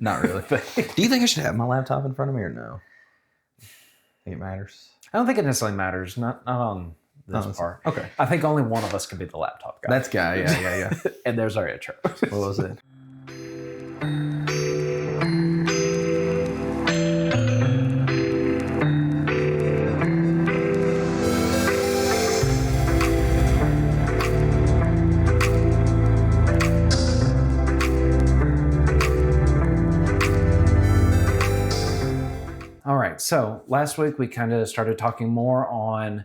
Not really. Do you think I should have my laptop in front of me or no? I think it matters. I don't think it necessarily matters. Not on this part. Okay. I think only one of us can be the laptop guy. That's guy. Yeah. And there's our intro. What was it? All right, so last week we kind of started talking more on,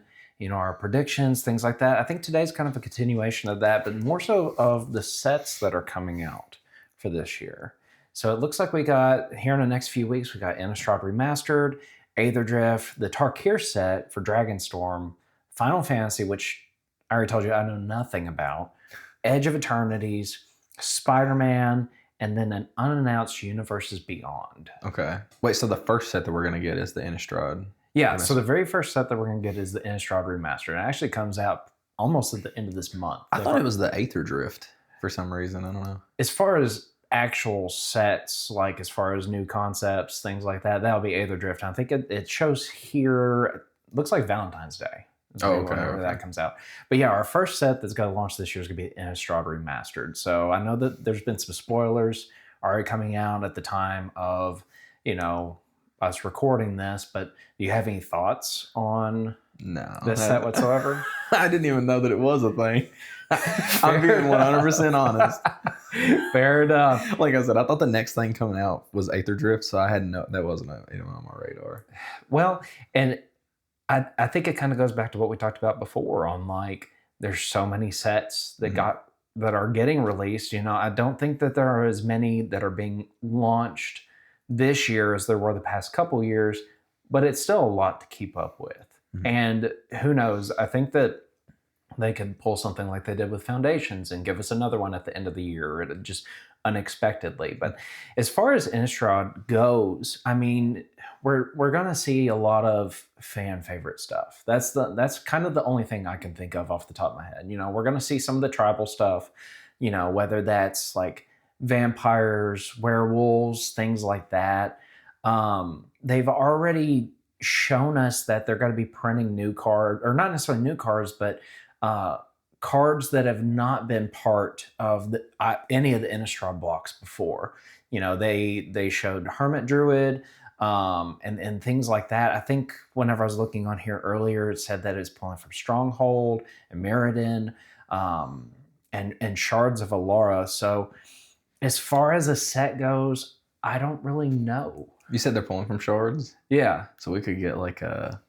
our predictions, things like that. I think today's kind of a continuation of that, but more so of the sets that are coming out for this year. So it looks like we got, here in the next few weeks, we got Innistrad Remastered, Aetherdrift, the Tarkir set for Dragonstorm, Final Fantasy, which I already told you I know nothing about, Edge of Eternities, Spider-Man, and then an unannounced Universes Beyond. Okay. Wait, so the first set that we're going to get is the Innistrad? Yeah, so the very first set that we're going to get is the Innistrad Remastered. It actually comes out almost at the end of this month. I thought it was the Aetherdrift for some reason. I don't know. As far as actual sets, like as far as new concepts, things like that, that'll be Aetherdrift. I think it shows here, it looks like Valentine's Day. Whenever that comes out. But yeah, our first set that's going to launch this year is going to be Innistrad Remastered. So I know that there's been some spoilers already coming out at the time of, us recording this, but do you have any thoughts on this set whatsoever? I didn't even know that it was a thing. I'm being 100% honest. Fair enough. Like I said, I thought the next thing coming out was Aetherdrift, so I had that wasn't even on my radar. Well, and I think it kind of goes back to what we talked about before on like there's so many sets that that are getting released. I don't think that there are as many that are being launched this year as there were the past couple years, but it's still a lot to keep up with. And who knows? I think that they could pull something like they did with Foundations and give us another one at the end of the year, just unexpectedly. But as far as Innistrad goes, I mean, we're gonna see a lot of fan favorite stuff. That's kind of the only thing I can think of off the top of my head. We're gonna see some of the tribal stuff, whether that's like vampires, werewolves, things like that. They've already shown us that they're going to be printing new cards, or not necessarily new cards, but cards that have not been part of any of the Innistrad blocks before. They showed Hermit Druid and things like that. I think whenever I was looking on here earlier, it said that it's pulling from Stronghold and Mirrodin and Shards of Alara. So as far as a set goes, I don't really know. You said they're pulling from Shards? Yeah. So we could get like oh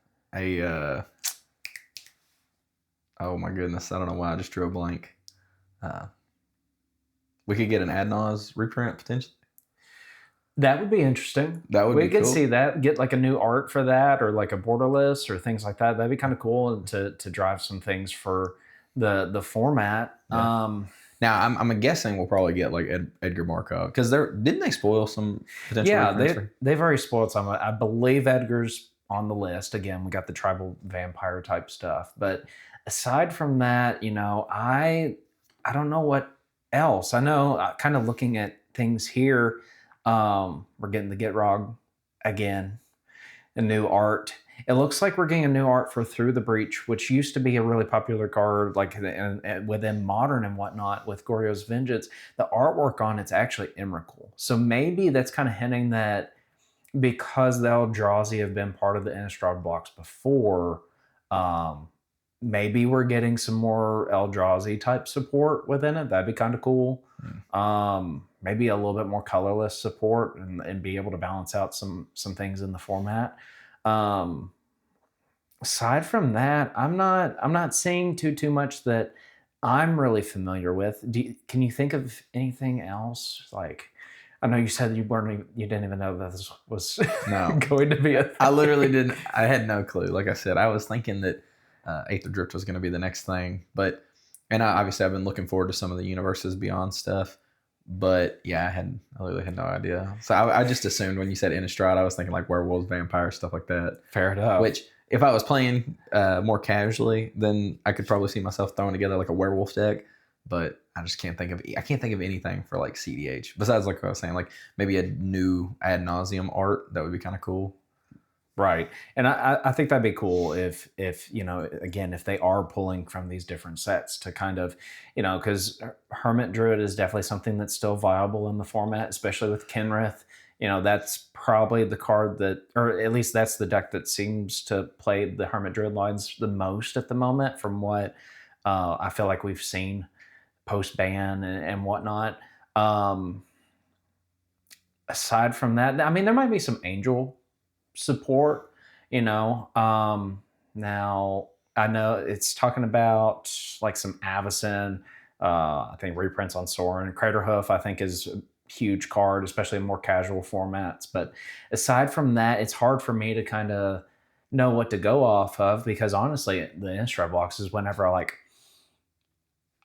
my goodness, I don't know why I just drew a blank. We could get an Adnaz reprint potentially. That would be interesting. That would be cool. We could see that, get like a new art for that, or like a borderless or things like that. That'd be kind of cool to drive some things for the format. Yeah. Now I'm guessing we'll probably get like Edgar Markov, because didn't they spoil some potential? Yeah, they've already spoiled some. I believe Edgar's on the list. Again, we got the tribal vampire type stuff, but aside from that, I don't know what else. I know, kind of looking at things here, we're getting the Gitrog again, a new art. It looks like we're getting a new art for Through the Breach, which used to be a really popular card, like within Modern and whatnot, with Goryo's Vengeance. The artwork on it's actually Emrakul. So maybe that's kind of hinting that because the Eldrazi have been part of the Innistrad blocks before, maybe we're getting some more Eldrazi type support within it. That'd be kind of cool. Maybe a little bit more colorless support and be able to balance out some things in the format. Aside from that, I'm not seeing too much that I'm really familiar with. Can you think of anything else? Like, I know you said you didn't even know that this was going to be a thing. I literally didn't. I had no clue. Like I said, I was thinking that Aetherdrift was going to be the next thing, obviously I've been looking forward to some of the Universes Beyond stuff. But yeah, I literally had no idea. So I just assumed when you said Innistrad, I was thinking like werewolves, vampires, stuff like that. Fair enough. Which, if I was playing more casually, then I could probably see myself throwing together like a werewolf deck. But I just can't think of anything for like cEDH besides like what I was saying, like maybe a new ad nauseum art that would be kind of cool. Right. And I think that'd be cool if, again, if they are pulling from these different sets to kind of, because Hermit Druid is definitely something that's still viable in the format, especially with Kenrith. That's probably the card that, or at least that's the deck that seems to play the Hermit Druid lines the most at the moment from what I feel like we've seen post ban and whatnot. Aside from that, I mean, there might be some Angel support, now I know it's talking about like some Avacyn, I think reprints on Sorin. Craterhoof I think is a huge card, especially in more casual formats. But aside from that, it's hard for me to kind of know what to go off of, because honestly the Innistrad blocks is whenever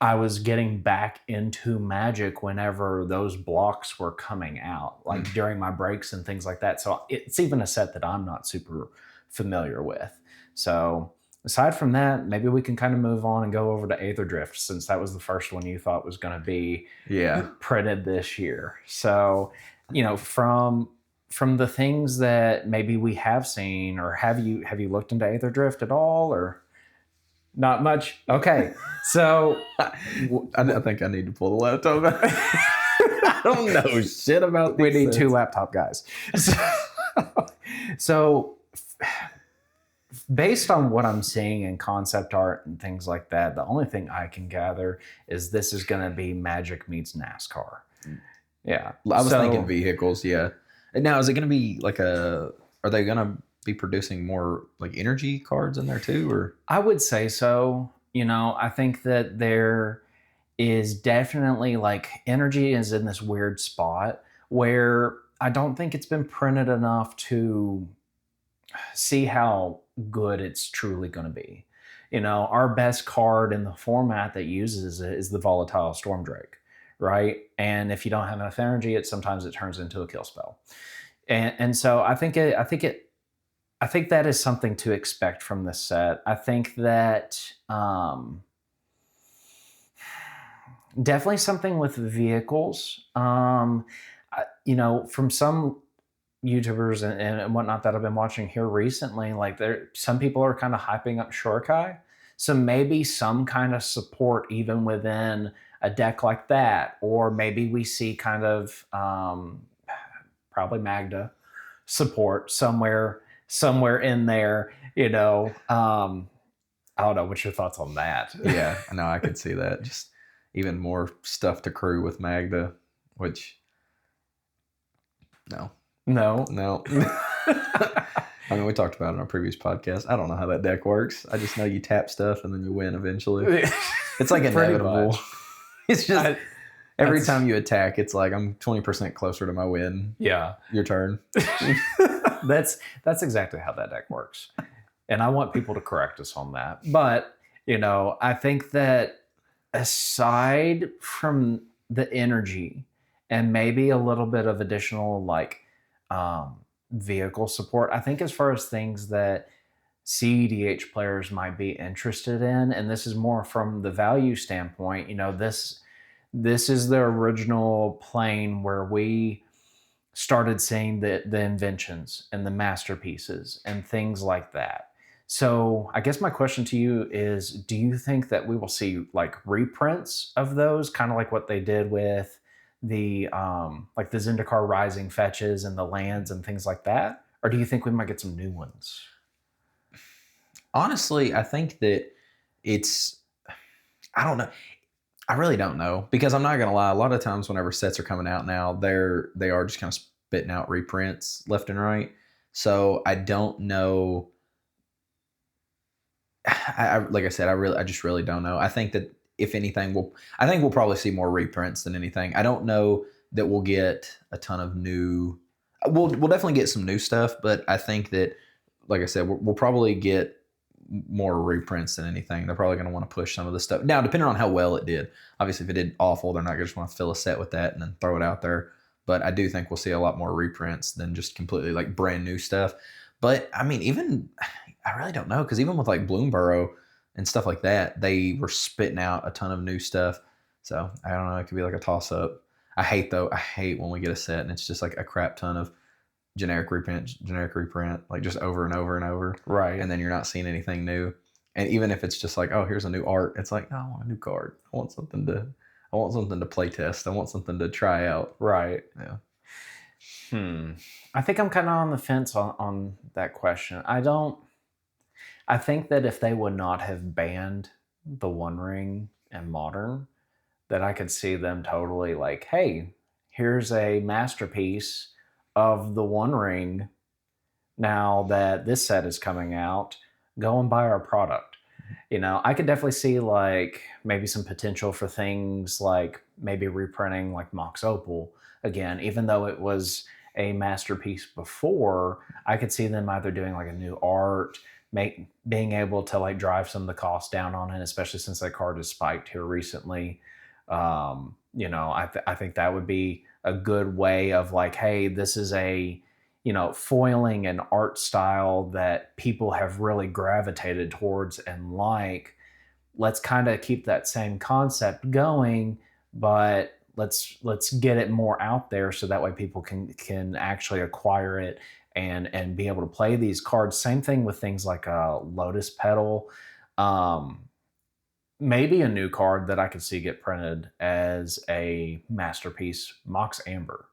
I was getting back into Magic whenever those blocks were coming out, like during my breaks and things like that. So it's even a set that I'm not super familiar with. So aside from that, maybe we can kind of move on and go over to Aether Drift, since that was the first one you thought was going to be printed this year. So, from the things that maybe we have seen, or have you looked into Aether Drift at all, or? Not much. Okay. So I think I need to pull the laptop out. I don't know shit about we these need sets. 2 laptop guys. So based on what I'm seeing in concept art and things like that, the only thing I can gather is this is going to be Magic meets NASCAR. Yeah. I was thinking vehicles. Yeah. And now, is it going to be like are they going to be producing more like energy cards in there too, or? I would say so. I think that there is definitely like energy is in this weird spot where I don't think it's been printed enough to see how good it's truly going to be. Our best card in the format that uses it is the volatile Stormdrake, right? And if you don't have enough energy, sometimes it turns into a kill spell. And so I think that is something to expect from this set. I think that definitely something with vehicles. From some YouTubers and whatnot that I've been watching here recently, like some people are kind of hyping up Shurikai. So maybe some kind of support even within a deck like that, or maybe we see kind of probably Magda support somewhere in there, I don't know. What's your thoughts on that? Yeah, no, I could see that. Just even more stuff to crew with Magda, which no. I mean, we talked about it in our previous podcast. I don't know how that deck works. I just know you tap stuff and then you win eventually. It's like inevitable. It's just every time you attack, it's like I'm 20% closer to my win. Yeah. Your turn. That's exactly how that deck works. And I want people to correct us on that. But, I think that aside from the energy and maybe a little bit of additional vehicle support, I think as far as things that cEDH players might be interested in, and this is more from the value standpoint, this is the original plane where we started seeing the inventions and the masterpieces and things like that. So I guess my question to you is, do you think that we will see like reprints of those, kind of like what they did with the like the Zendikar Rising fetches and the lands and things like that? Or do you think we might get some new ones? Honestly, I think that I don't know. I really don't know, because I'm not going to lie. A lot of times whenever sets are coming out now, they are just kind of spitting out reprints left and right. So I don't know. Like I said, I just really don't know. I think that if anything, we'll probably see more reprints than anything. I don't know that we'll get a ton of new. We'll definitely get some new stuff, but I think that, like I said, we'll probably get more reprints than anything. They're probably going to want to push some of the stuff. Now, depending on how well it did. Obviously, if it did awful, they're not going to just want to fill a set with that and then throw it out there. But I do think we'll see a lot more reprints than just completely like brand new stuff. But I mean, I really don't know, because even with like Bloomburrow and stuff like that, they were spitting out a ton of new stuff. So I don't know. It could be like a toss up. I hate when we get a set and it's just like a crap ton of generic reprint, like just over and over and over. Right. And then you're not seeing anything new. And even if it's just like, oh, here's a new art, it's like, no, I want a new card. I want something to play test. I want something to try out. Right. Yeah. I think I'm kind of on the fence on that question. I think that if they would not have banned the One Ring and Modern, that I could see them totally like, hey, here's a masterpiece of the One Ring. Now that this set is coming out, go and buy our product. I could definitely see like maybe some potential for things like maybe reprinting like Mox Opal again, even though it was a masterpiece before. I could see them either doing like a new art, being able to like drive some of the costs down on it, especially since that card has spiked here recently. I think that would be a good way of like, hey, this is a foiling an art style that people have really gravitated towards and like. Let's kind of keep that same concept going, but let's get it more out there so that way people can actually acquire it and be able to play these cards. Same thing with things like a Lotus Petal. Maybe a new card that I could see get printed as a masterpiece, Mox Amber,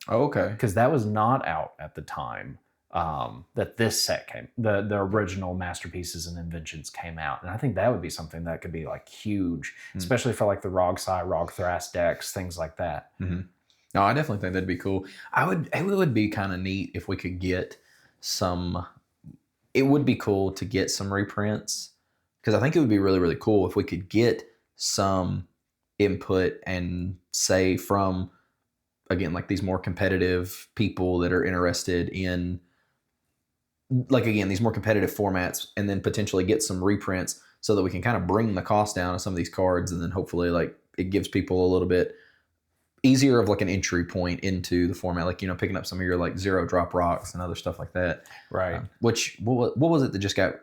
Oh, okay. because that was not out at the time that this set came. The original masterpieces and inventions came out, and I think that would be something that could be like huge, especially for like the Rogsai, Rogthras decks, things like that. Mm-hmm. No, I definitely think that'd be cool. It would be kind of neat if we could get some. It would be cool to get some reprints because I think it would be really, really cool if we could get some input and say from, again, like these more competitive people that are interested in, like, again, these more competitive formats, and then potentially get some reprints so that we can kind of bring the cost down of some of these cards, and then hopefully like it gives people a little bit easier of like an entry point into the format, like picking up some of your like 0-drop rocks and other stuff like that. Right. What was it that just got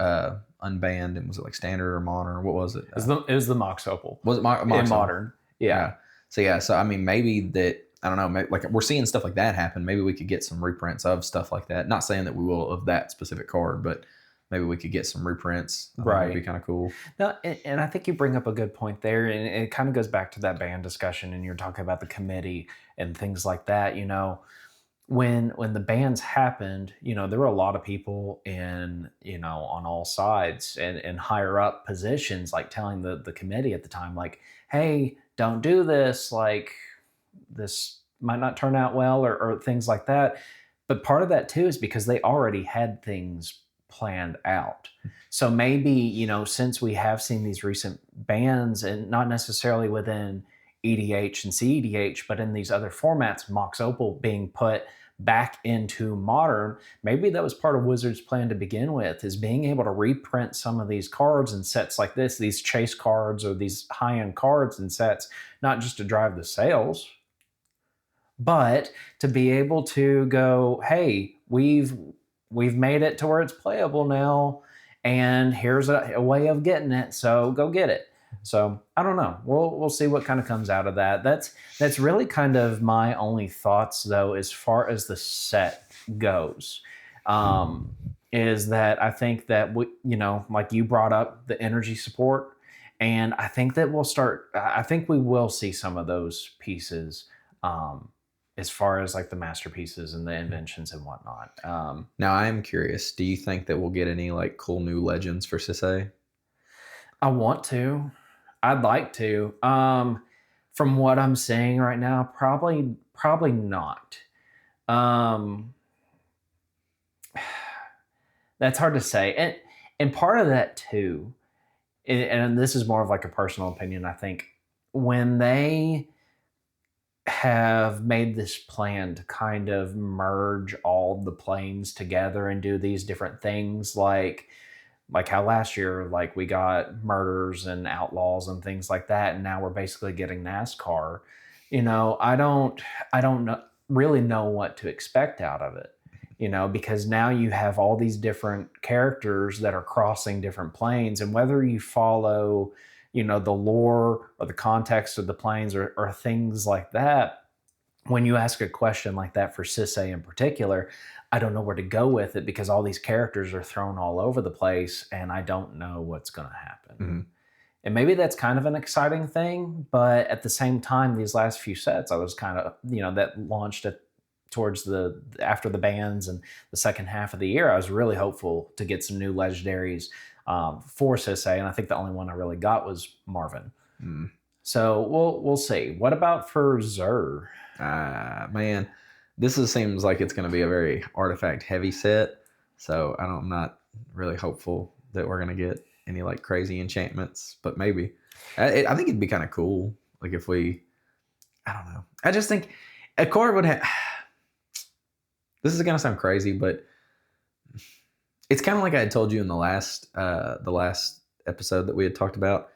unbanned, and was it like standard or modern, or what was it? It was the Mox Opal. Was it Mox in modern? Yeah. So I mean, maybe that, I don't know, maybe, like we're seeing stuff like that happen. Maybe we could get some reprints of stuff like that. Not saying that we will of that specific card, but maybe we could get some reprints. Right. That'd be kind of cool. No, and I think you bring up a good point there, and it kind of goes back to that ban discussion, and you're talking about the committee and things like that. When the bans happened, there were a lot of people in, on all sides and higher up positions, like telling the committee at the time, like, hey, don't do this, like this might not turn out well, or things like that. But part of that too is because they already had things planned out. So maybe, since we have seen these recent bans, and not necessarily within EDH and cEDH, but in these other formats, Mox Opal being put back into modern, maybe that was part of Wizards' plan to begin with, is being able to reprint some of these cards and sets like this, these chase cards or these high-end cards and sets, not just to drive the sales, but to be able to go, hey, we've made it to where it's playable now, and here's a way of getting it, so go get it. So I don't know. We'll see what kind of comes out of that. That's really kind of my only thoughts, though, as far as the set goes. Is that I think that like you brought up the energy support, and I think that I think we will see some of those pieces. As far as like the masterpieces and the inventions and whatnot. Now I am curious, do you think that we'll get any like cool new legends for cEDH? I want to. I'd like to. From what I'm saying right now, probably not. That's hard to say. And part of that too, and this is more of like a personal opinion, I think, when they have made this plan to kind of merge all the planes together and do these different things, like how last year, like we got murders and outlaws and things like that, and now we're basically getting NASCAR. I don't really know what to expect out of it, because now you have all these different characters that are crossing different planes, and whether you follow the lore or the context of the planes or things like that, when you ask a question like that for cEDH in particular, I don't know where to go with it because all these characters are thrown all over the place and I don't know what's going to happen. Mm-hmm. And maybe that's kind of an exciting thing, but at the same time, these last few sets, I was kind of, that launched towards after the bans and the second half of the year, I was really hopeful to get some new legendaries for cEDH, and I think the only one I really got was Marvin. Mm. So we'll see. What about for Xur? Man, seems like it's going to be a very artifact heavy set. So I'm not really hopeful that we're going to get any like crazy enchantments, but maybe. I think it'd be kind of cool. Like if we, I don't know. I just think a card would have. This is going to sound crazy, but it's kind of like I had told you in the last episode that we had talked about.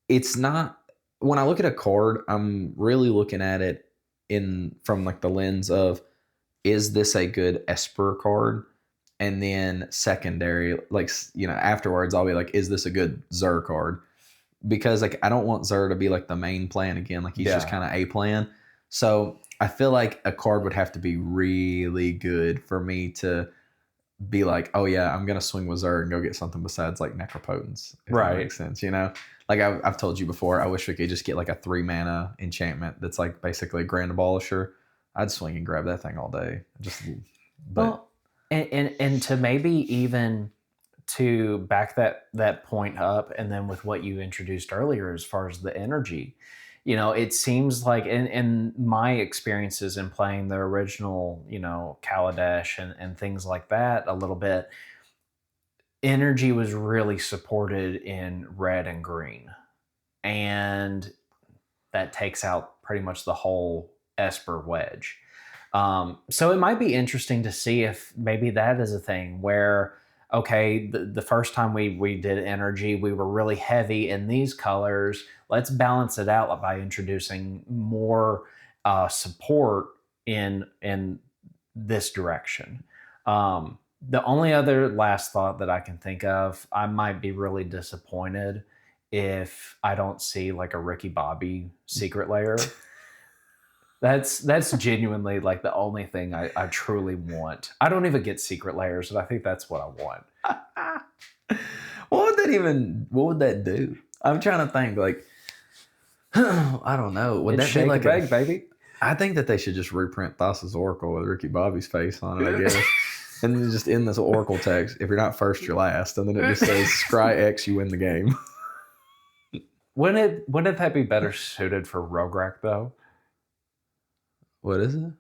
It's not, when I look at a card, I'm really looking at it from like the lens of, is this a good Esper card? And then secondary, like, afterwards I'll be like, is this a good Xur card? Because like I don't want Xur to be like the main plan again. Like he's just kind of a plan. So I feel like a card would have to be really good for me to be like, oh yeah, I'm gonna swing with Xur and go get something besides like Necropotence. If that makes sense, Like I've told you before, I wish we could just get like a 3 mana enchantment that's like basically a Grand Abolisher. I'd swing and grab that thing all day. And to maybe even to back that point up, and then with what you introduced earlier as far as the energy, it seems like in my experiences in playing the original, Kaladesh and things like that a little bit, energy was really supported in red and green. And that takes out pretty much the whole Esper wedge. So it might be interesting to see if maybe that is a thing where, okay, the first time we did energy, we were really heavy in these colors. Let's balance it out by introducing more support in this direction. The only other last thought that I can think of, I might be really disappointed if I don't see like a Ricky Bobby secret layer. That's genuinely like the only thing I truly want. I don't even get secret layers, and I think that's what I want. What would that do? I'm trying to think, like, I don't know. Would that be like a bag, baby? I think that they should just reprint Thassa's Oracle with Ricky Bobby's face on it, I guess. And then just in this Oracle text, if you're not first, you're last. And then it just says, Scry X, you win the game. Wouldn't that be better suited for Rograk, though? What is it?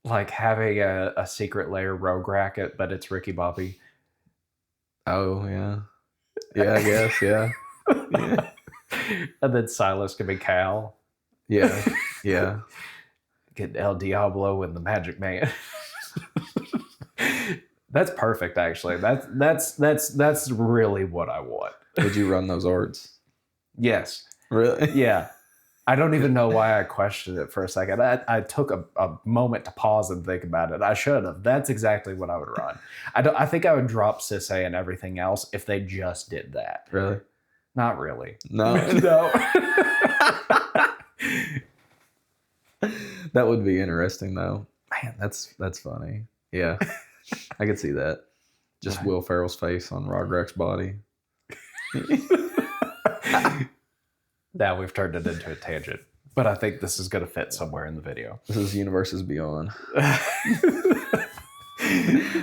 Like having a secret layer Rograk, but it's Ricky Bobby. Oh, yeah. Yeah, I guess, yeah. Yeah. And then Silas can be Cal. Yeah, yeah. Get El Diablo and the Magic Man. That's perfect, actually. That's really what I want. Did you run those arts? Yes. Really? Yeah. I don't even know why I questioned it for a second. I took a moment to pause and think about it. I should have. That's exactly what I would run. I think I would drop cEDH and everything else if they just did that. Really? Not really. No. No. That would be interesting, though. Man, that's funny. Yeah, I could see that. Just Will Ferrell's face on Rograk's body. Now we've turned it into a tangent, but I think this is going to fit somewhere in the video. This is Universes Beyond.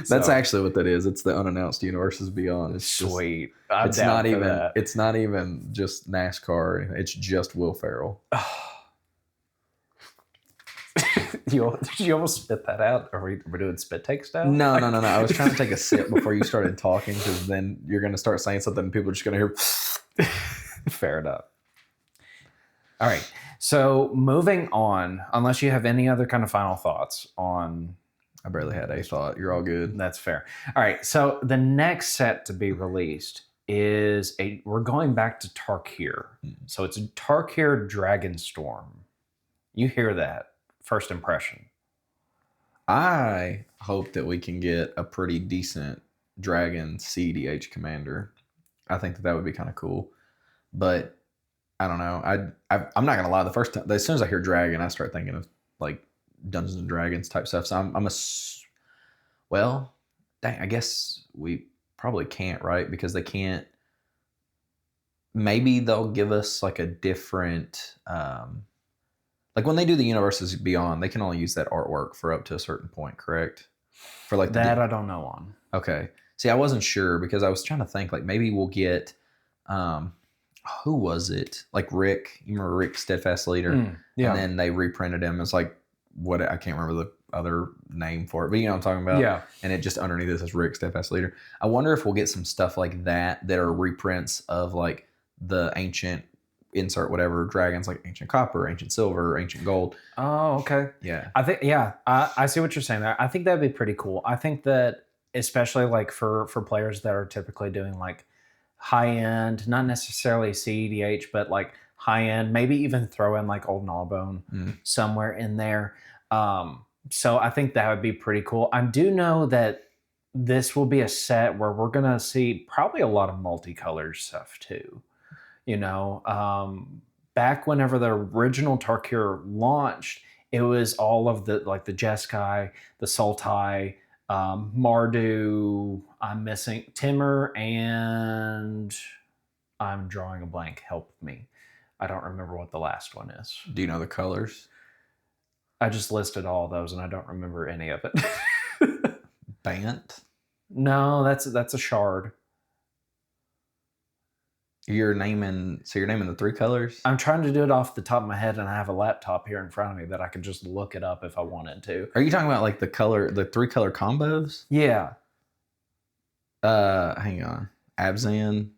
That's actually what that is. It's the unannounced Universes Beyond. It's sweet. It's not even just NASCAR. It's just Will Ferrell. Did you almost spit that out? Are we doing spit takes now? No. I was trying to take a sip before you started talking, because then you're going to start saying something and people are just going to hear. Fair enough. All right. So moving on, unless you have any other kind of final thoughts on... I barely had a thought. You're all good. That's fair. All right. So the next set to be released is we're going back to Tarkir. So it's a Tarkir Dragonstorm. You hear that. First impression. I hope that we can get a pretty decent Dragon cEDH commander. I think that would be kind of cool. but I don't know. I'm not gonna lie. The first time, as soon as I hear dragon, I start thinking of like Dungeons and Dragons type stuff. So well, dang, I guess we probably can't, right? Because they can't. Maybe they'll give us like a different, like when they do the universes beyond, they can only use that artwork for up to a certain point, correct? For like That I don't know on. okay. See, I wasn't sure because I was trying to think like maybe we'll get, um, who was it? Like Rick, you remember Rick, Steadfast Leader? Yeah. And then they reprinted him as like what I can't remember the other name for it, but you know what I'm talking about. Yeah. And it just underneath it says Rick, Steadfast Leader. I wonder if we'll get some stuff like that that are reprints of like the ancient insert whatever dragons, like ancient copper, ancient silver, ancient gold. Oh, okay. Yeah. I think I see what you're saying there. I think that'd be pretty cool. I think that especially like for players that are typically doing like high end, not necessarily cEDH, but like high end, maybe even throw in like Old Gnawbone somewhere in there. So I think that would be pretty cool. I do know that this will be a set where we're gonna see probably a lot of multicolored stuff too. You know, back whenever the original Tarkir launched, it was all of the like the Jeskai, the Sultai, Mardu. I'm missing Timur, and I'm drawing a blank. Help me. I don't remember what the last one is. Do you know the colors? I just listed all of those, and I don't remember any of it. Bant? No, that's a shard. You're naming the three colors? I'm trying to do it off the top of my head, and I have a laptop here in front of me that I could just look it up if I wanted to. Are you talking about like the three color combos? Yeah. Hang on. Abzan.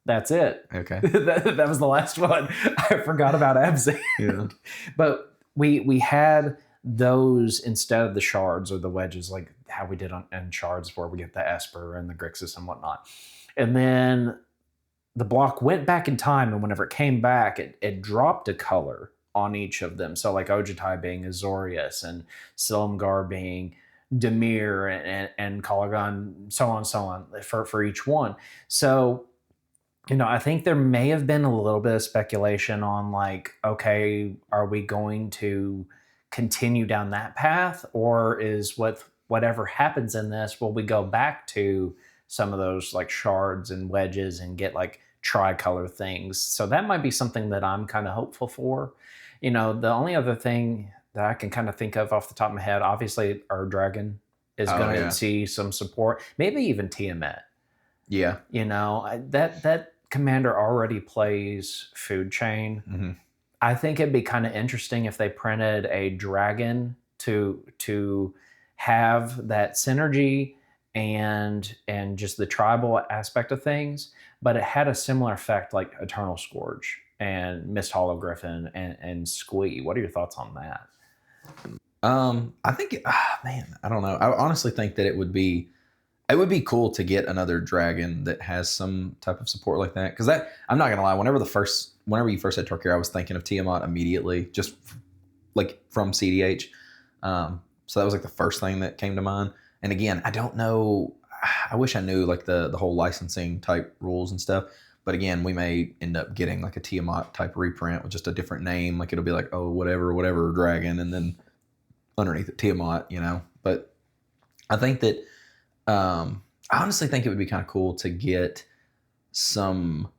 That's it. Okay. that was the last one. I forgot about Abzan. Yeah. But we had those instead of the shards or the wedges, like how we did in shards where we get the Esper and the Grixis and whatnot. And then the block went back in time, and whenever it came back, it dropped a color on each of them. So like Ojutai being Azorius and Silumgar being Demir and Kalagan, so on for each one. So, you know, I think there may have been a little bit of speculation on like, okay, are we going to continue down that path, or is whatever happens in this, will we go back to some of those like shards and wedges and get like tricolor things? So that might be something that I'm kind of hopeful for. You know, the only other thing that I can kind of think of off the top of my head, obviously our dragon is going to see some support, maybe even Tiamat. Yeah. You know, that commander already plays food chain. Mm-hmm. I think it'd be kind of interesting if they printed a dragon to have that synergy and just the tribal aspect of things, but it had a similar effect like Eternal Scourge and Mist Hollow Griffin and Squee. What are your thoughts on that? I think, man, I don't know. I honestly think that it would be cool to get another dragon that has some type of support like that. Because I'm not gonna lie, whenever you first said Tarkir, I was thinking of Tiamat immediately, just like from cEDH. So that was like the first thing that came to mind. And again, I don't know. I wish I knew like the whole licensing type rules and stuff. But again, we may end up getting like a Tiamat type reprint with just a different name. Like it'll be like, oh, whatever dragon, and then underneath it Tiamat, you know. But I think that I honestly think it would be kind of cool to get some.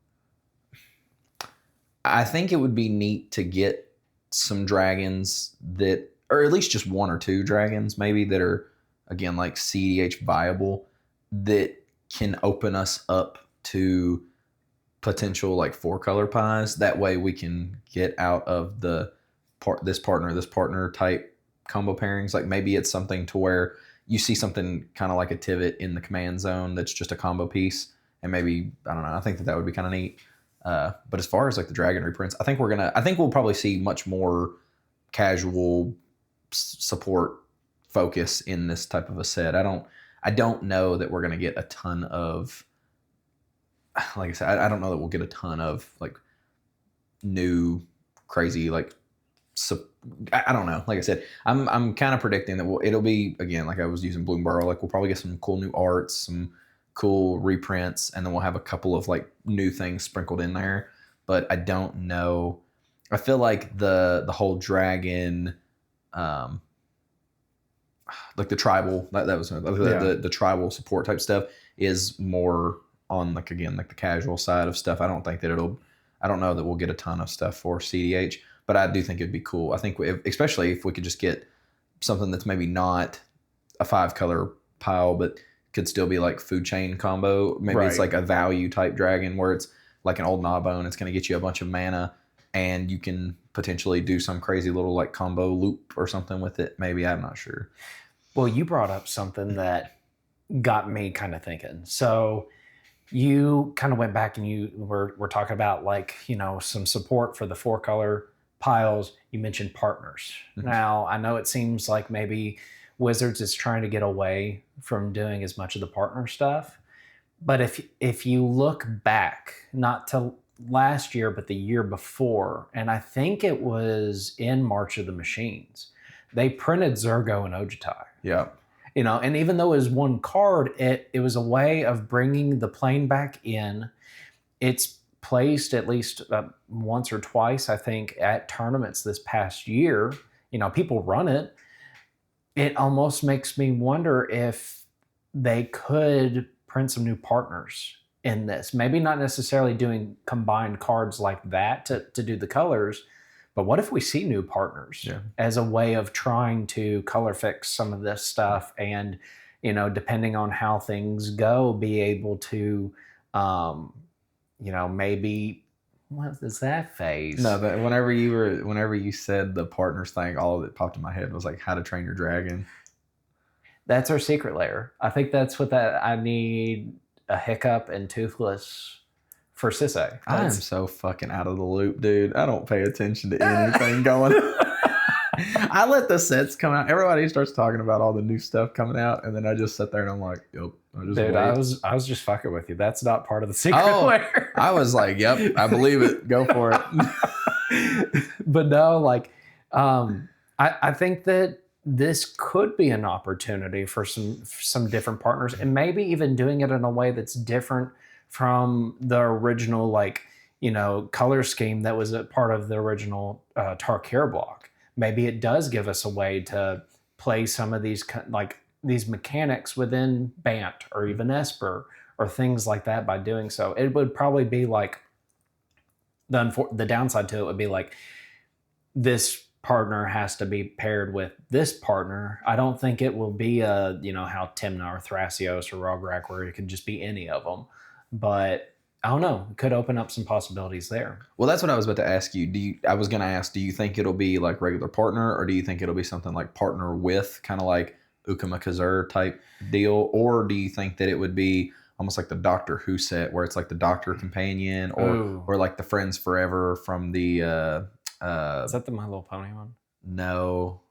I think it would be neat to get some dragons that, or at least just one or two dragons maybe that are, again, like cEDH viable, that can open us up to potential like 4-color pies. That way we can get out of the this partner type combo pairings. Like maybe it's something to where you see something kind of like a Tivit in the command zone that's just a combo piece, and maybe, I don't know, I think that would be kind of neat. But as far as like the dragon reprints, I think we'll probably see much more casual support focus in this type of a set. I don't know that we're gonna get a ton of, like I said, I don't know that we'll get a ton of like new crazy like. I don't know. Like I said, I'm kind of predicting that it'll be, again, like I was using Bloomburrow, like we'll probably get some cool new arts, some cool reprints, and then we'll have a couple of like new things sprinkled in there. but I don't know. I feel like the whole dragon, um, like the tribal that was the tribal support type stuff is more on like again like the casual side of stuff. I don't think that I don't know that we'll get a ton of stuff for cEDH, but I do think it'd be cool. I think especially if we could just get something that's maybe not a 5-color pile, but could still be like food chain combo. Maybe it's like a value type dragon where it's like an old Gnawbone. It's going to get you a bunch of mana, and you can potentially do some crazy little like combo loop or something with it. Maybe, I'm not sure. Well, you brought up something that got me kind of thinking. So you kind of went back and you were talking about like, you know, some support for the 4-color piles. You mentioned partners. Mm-hmm. Now, I know it seems like maybe Wizards is trying to get away from doing as much of the partner stuff. But if you look back, not to last year, but the year before, and I think it was in March of the Machines, they printed Zurgo and Ojutai. Yeah. You know, and even though it was one card, it was a way of bringing the plane back in. It's placed at least once or twice, I think, at tournaments this past year. You know, people run it. It almost makes me wonder if they could print some new partners in this. Maybe not necessarily doing combined cards like that to do the colors, but what if we see new partners as a way of trying to color fix some of this stuff and, you know, depending on how things go, be able to, you know, maybe, what is that phase? No, but whenever you said the partners thing, all that popped in my head was like How to Train Your Dragon. That's our secret layer. I think that's what I need a Hiccup and Toothless for Sisay. I am so fucking out of the loop, dude. I don't pay attention to anything going on. I let the sets come out. Everybody starts talking about all the new stuff coming out, and then I just sit there and I'm like, yep. Dude, I was just fucking with you. That's not part of the secret layer. I was like, yep, I believe it. Go for it. But no, like, I think that this could be an opportunity for some different partners, and maybe even doing it in a way that's different from the original, like, you know, color scheme that was a part of the original Tarkir block. Maybe it does give us a way to play some of these like these mechanics within Bant or even Esper or things like that by doing so. It would probably be like the downside to it would be like this partner has to be paired with this partner. I don't think it will be a, you know, how Tymna or Thrasios or Rograk where it could just be any of them. But I don't know. It could open up some possibilities there. Well, that's what I was about to ask you. I was going to ask, do you think it'll be like regular partner, or do you think it'll be something like partner with, kind of like Ukama Kazur type deal? Or do you think that it would be almost like the Doctor Who set where it's like the Doctor Companion or like the Friends Forever from the... is that the My Little Pony one? No.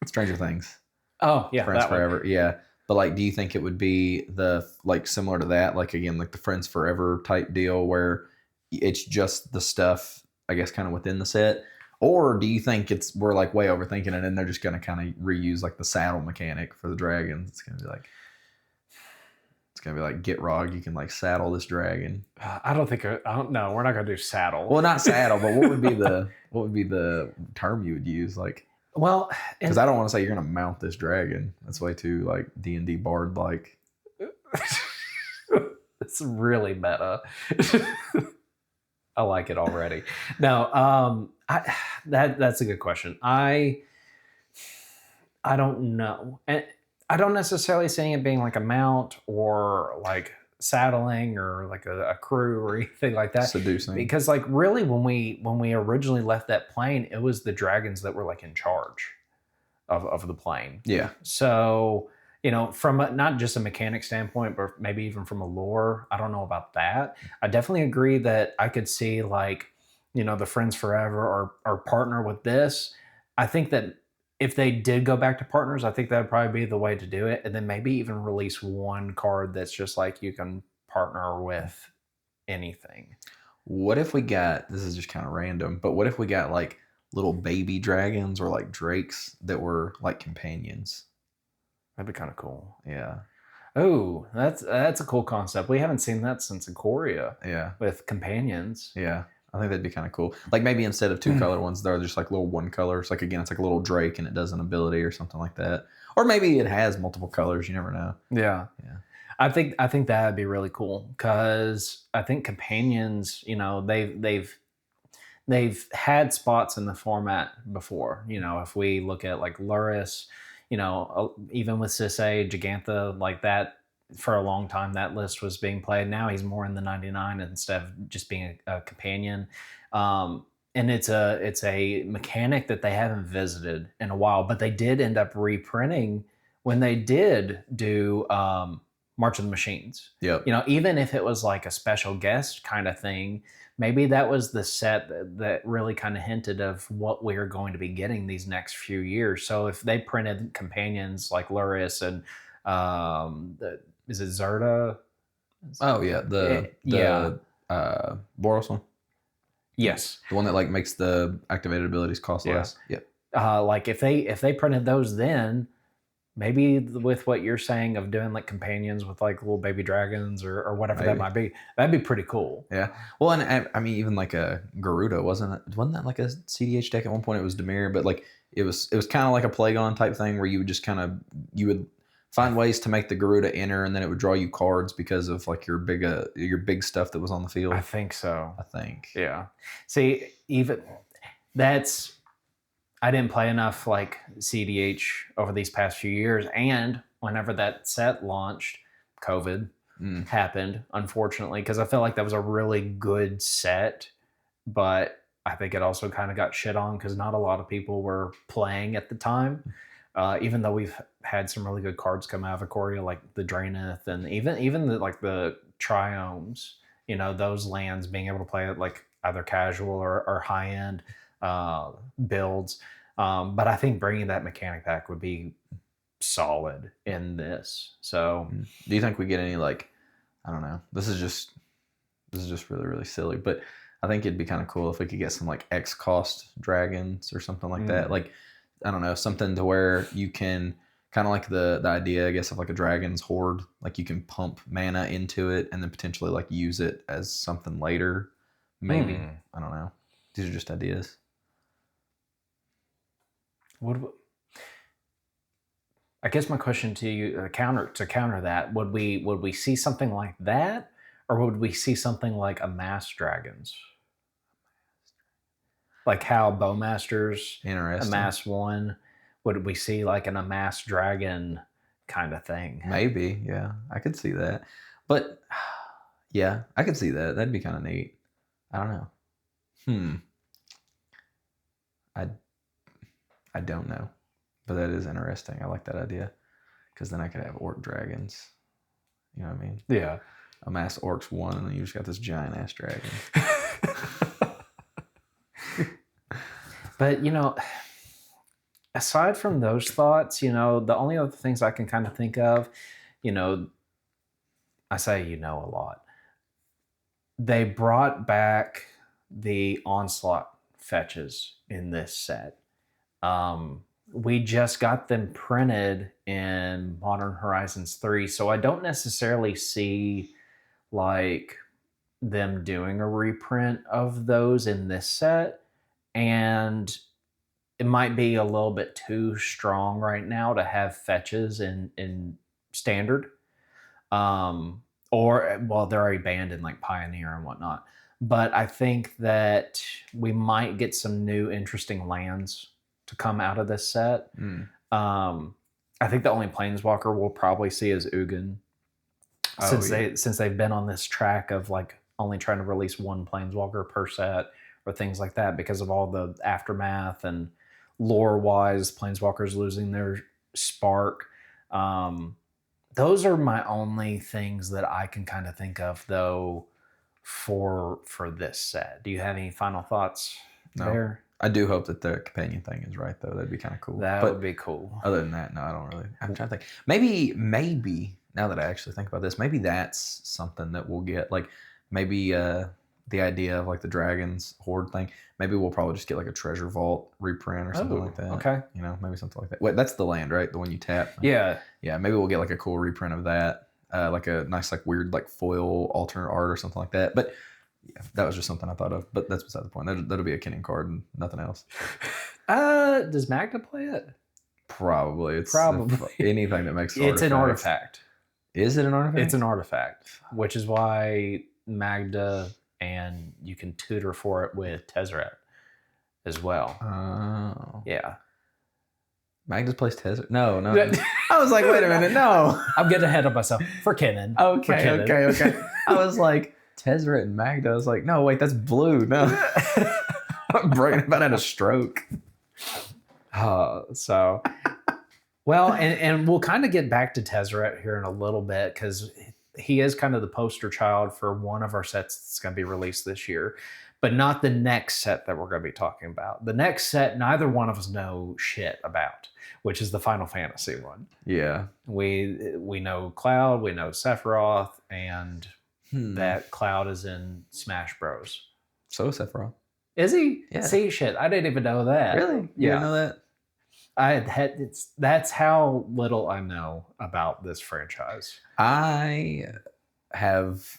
Stranger Things. Oh, yeah. Friends Forever. One. Yeah. But like, do you think it would be the like similar to that, like again, like the Friends Forever type deal where it's just the stuff, I guess, kind of within the set? Or do you think we're like way overthinking it and they're just going to kind of reuse like the saddle mechanic for the dragons? It's going to be like Get Rog. You can like saddle this dragon. I don't know. We're not going to do saddle. Well, not saddle, but what would be the term you would use? Like, well, because I don't want to say you're going to mount this dragon. That's way too like D&D bard like. It's really meta. I like it already. No, that's a good question. I don't know, and I don't necessarily see it being like a mount or like saddling or like a crew or anything like that. Seducing. Because like really when we originally left that plane, it was the dragons that were like in charge of the plane. Yeah. So, you know, from not just a mechanic standpoint, but maybe even from a lore, I don't know about that. I definitely agree that I could see like, you know, the Friends Forever or partner with this. I think that if they did go back to partners, I think that'd probably be the way to do it. And then maybe even release one card that's just like you can partner with anything. What if we got, this is just kind of random, but what if we got like little baby dragons or like drakes that were like companions? That'd be kind of cool. Yeah. Oh, that's a cool concept. We haven't seen that since Ikoria Yeah. with companions. Yeah. I think that'd be kind of cool. Like maybe instead of two color ones, they're just like little one colors. Like again, it's like a little Drake and it does an ability or something like that. Or maybe it has multiple colors. You never know. Yeah. Yeah. I think that'd be really cool because I think companions, they've had spots in the format before. If we look at like Luris, even with Sisay, Gigantha, like that, for a long time that list was being played. Now he's more in the 99 instead of just being a companion. And it's a mechanic that they haven't visited in a while, but they did end up reprinting when they did do March of the Machines. Yep. Even if it was like a special guest kind of thing, maybe that was the set that really kind of hinted of what we're going to be getting these next few years. So if they printed companions like Luris and is it Zerta? Oh yeah. The Boros one. Yes. The one that like makes the activated abilities cost less. Yep. Like if they printed those, then maybe with what you're saying of doing like companions with like little baby dragons or whatever that might be, that'd be pretty cool. Yeah. Well, and I mean, even like a Garuda wasn't that like a cEDH deck at one point? It was Demir, but like it was kind of like a Plagon type thing where you would just you would find ways to make the Garuda enter, and then it would draw you cards because of like your big stuff that was on the field. I think so. I think. Yeah. See, even that's I didn't play enough like cEDH over these past few years, and whenever that set launched, COVID happened, unfortunately, because I felt like that was a really good set, but I think it also kind of got shit on because not a lot of people were playing at the time. Even though we've had some really good cards come out of Ikoria, like the Draenith and even the Triomes, those lands being able to play it like either casual or high end builds. But I think bringing that mechanic back would be solid in this. So, do you think we get any like, I don't know. This is just really really silly, but I think it'd be kind of cool if we could get some like X cost dragons or something like that. Like, I don't know, something to where you can kind of like the idea, I guess, of like a dragon's horde. Like you can pump mana into it and then potentially like use it as something later. Maybe. I don't know. These are just ideas. I guess my question to you, counter that, would we see something like that, or would we see something like Amass Dragons, like how Bowmasters Amass one? Would we see like an Amass Dragon kind of thing? Maybe, yeah, I could see that, but yeah, I could see that. That'd be kind of neat. I don't know. I don't know, but that is interesting. I like that idea because then I could have orc dragons. You know what I mean? Yeah. Amass orcs 1, and then you just got this giant ass dragon. But aside from those thoughts, the only other things I can kind of think of, I say a lot. They brought back the onslaught fetches in this set. We just got them printed in Modern Horizons 3, so I don't necessarily see like them doing a reprint of those in this set, and it might be a little bit too strong right now to have fetches in standard. Or well, they're already banned in like Pioneer and whatnot. But I think that we might get some new interesting lands to come out of this set. I think the only Planeswalker we'll probably see is Ugin, since they've been on this track of like only trying to release one Planeswalker per set or things like that because of all the aftermath and lore wise, Planeswalkers losing their spark. Those are my only things that I can kind of think of though for this set. Do you have any final thoughts there? I do hope that the companion thing is right, though. That'd be kind of cool. That would be cool. Other than that, no, I don't really. I'm trying to think. Maybe now that I actually think about this, maybe that's something that we'll get. Like maybe the idea of like the dragons horde thing. Maybe we'll probably just get like a treasure vault reprint or something like that. Okay. You know, maybe something like that. Wait, that's the land, right? The one you tap. Yeah. Yeah, maybe we'll get like a cool reprint of that. Like a nice, like weird, like foil alternate art or something like that. But yeah, that was just something I thought of. But that's beside the point. That'll be a Kenning card and nothing else. Does Magda play it? Probably. It's Probably. anything that makes It's an artifact. Is it an artifact? It's an artifact, which is why Magda, and you can tutor for it with Tezzeret as well. Oh. Yeah. Magnus plays Tezzeret? No. I was like, wait a minute, no. I'm getting ahead of myself. For Kennen. Okay. I was like, Tezzeret and Magda. I was like, no, wait, that's blue. No. I'm bragging about had a stroke. Well, and we'll kind of get back to Tezzeret here in a little bit because he is kind of the poster child for one of our sets that's going to be released this year, but not the next set that we're going to be talking about. The next set, neither one of us know shit about, which is the Final Fantasy one. Yeah. We know Cloud, we know Sephiroth, and that Cloud is in Smash Bros. So is Sephiroth. Is he? Yeah. See, shit, I didn't even know that. Really? You didn't know that? That's how little I know about this franchise. I have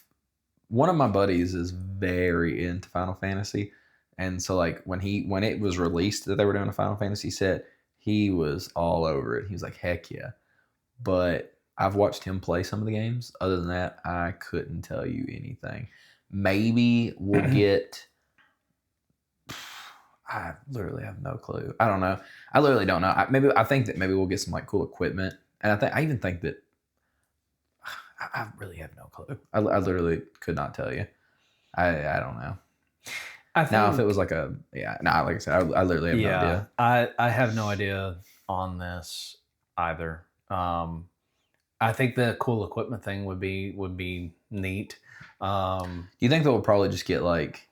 one of my buddies is very into Final Fantasy, and so like when it was released that they were doing a Final Fantasy set, he was all over it. He was like, heck yeah. But I've watched him play some of the games. Other than that, I couldn't tell you anything. Maybe we'll get. I literally have no clue. I don't know. I literally don't know. I think that maybe we'll get some like cool equipment, and I even think that I really have no clue. I literally could not tell you. I don't know. Now, if it was like like I said, I literally have no idea. I have no idea on this either. I think the cool equipment thing would be neat. Do you think they'll probably just get like?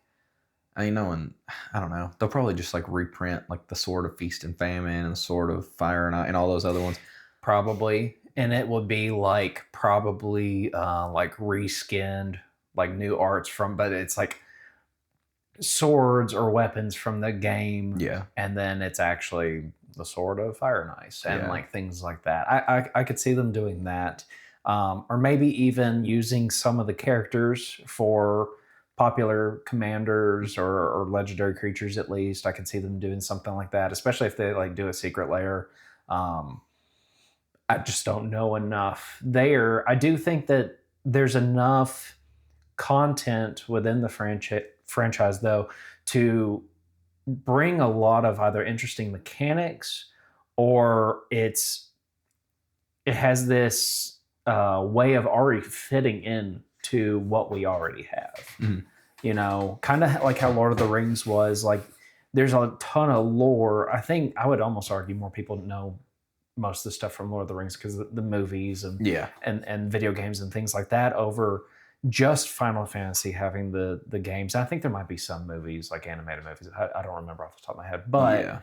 I don't know. They'll probably just like reprint like the Sword of Feast and Famine and the Sword of Fire and all those other ones. Probably. And it would be like probably like reskinned, like new arts but it's like swords or weapons from the game. Yeah. And then it's actually the Sword of Fire and Ice and like things like that. I could see them doing that. Or maybe even using some of the characters for popular commanders or legendary creatures. At least I can see them doing something like that, especially if they like do a secret lair. I just don't know enough there. I do think that there's enough content within the franchise though to bring a lot of either interesting mechanics or it has this way of already fitting in to what we already have. Mm-hmm. You know, kind of like how Lord of the Rings was. Like, there's a ton of lore. I think I would almost argue more people know most of the stuff from Lord of the Rings because the movies and video games and things like that over just Final Fantasy having the games. And I think there might be some movies, like animated movies. I don't remember off the top of my head. But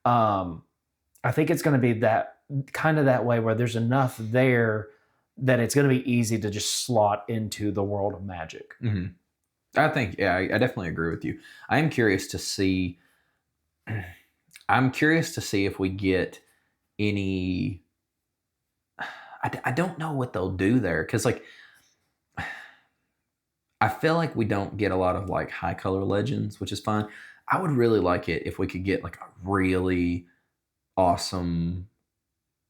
I think it's going to be that kind of that way where there's enough there that it's going to be easy to just slot into the world of Magic. Mm-hmm. I think, I definitely agree with you. I am curious to see. I'm curious to see if we get any. I don't know what they'll do there because, like, I feel like we don't get a lot of like high color legends, which is fine. I would really like it if we could get like a really awesome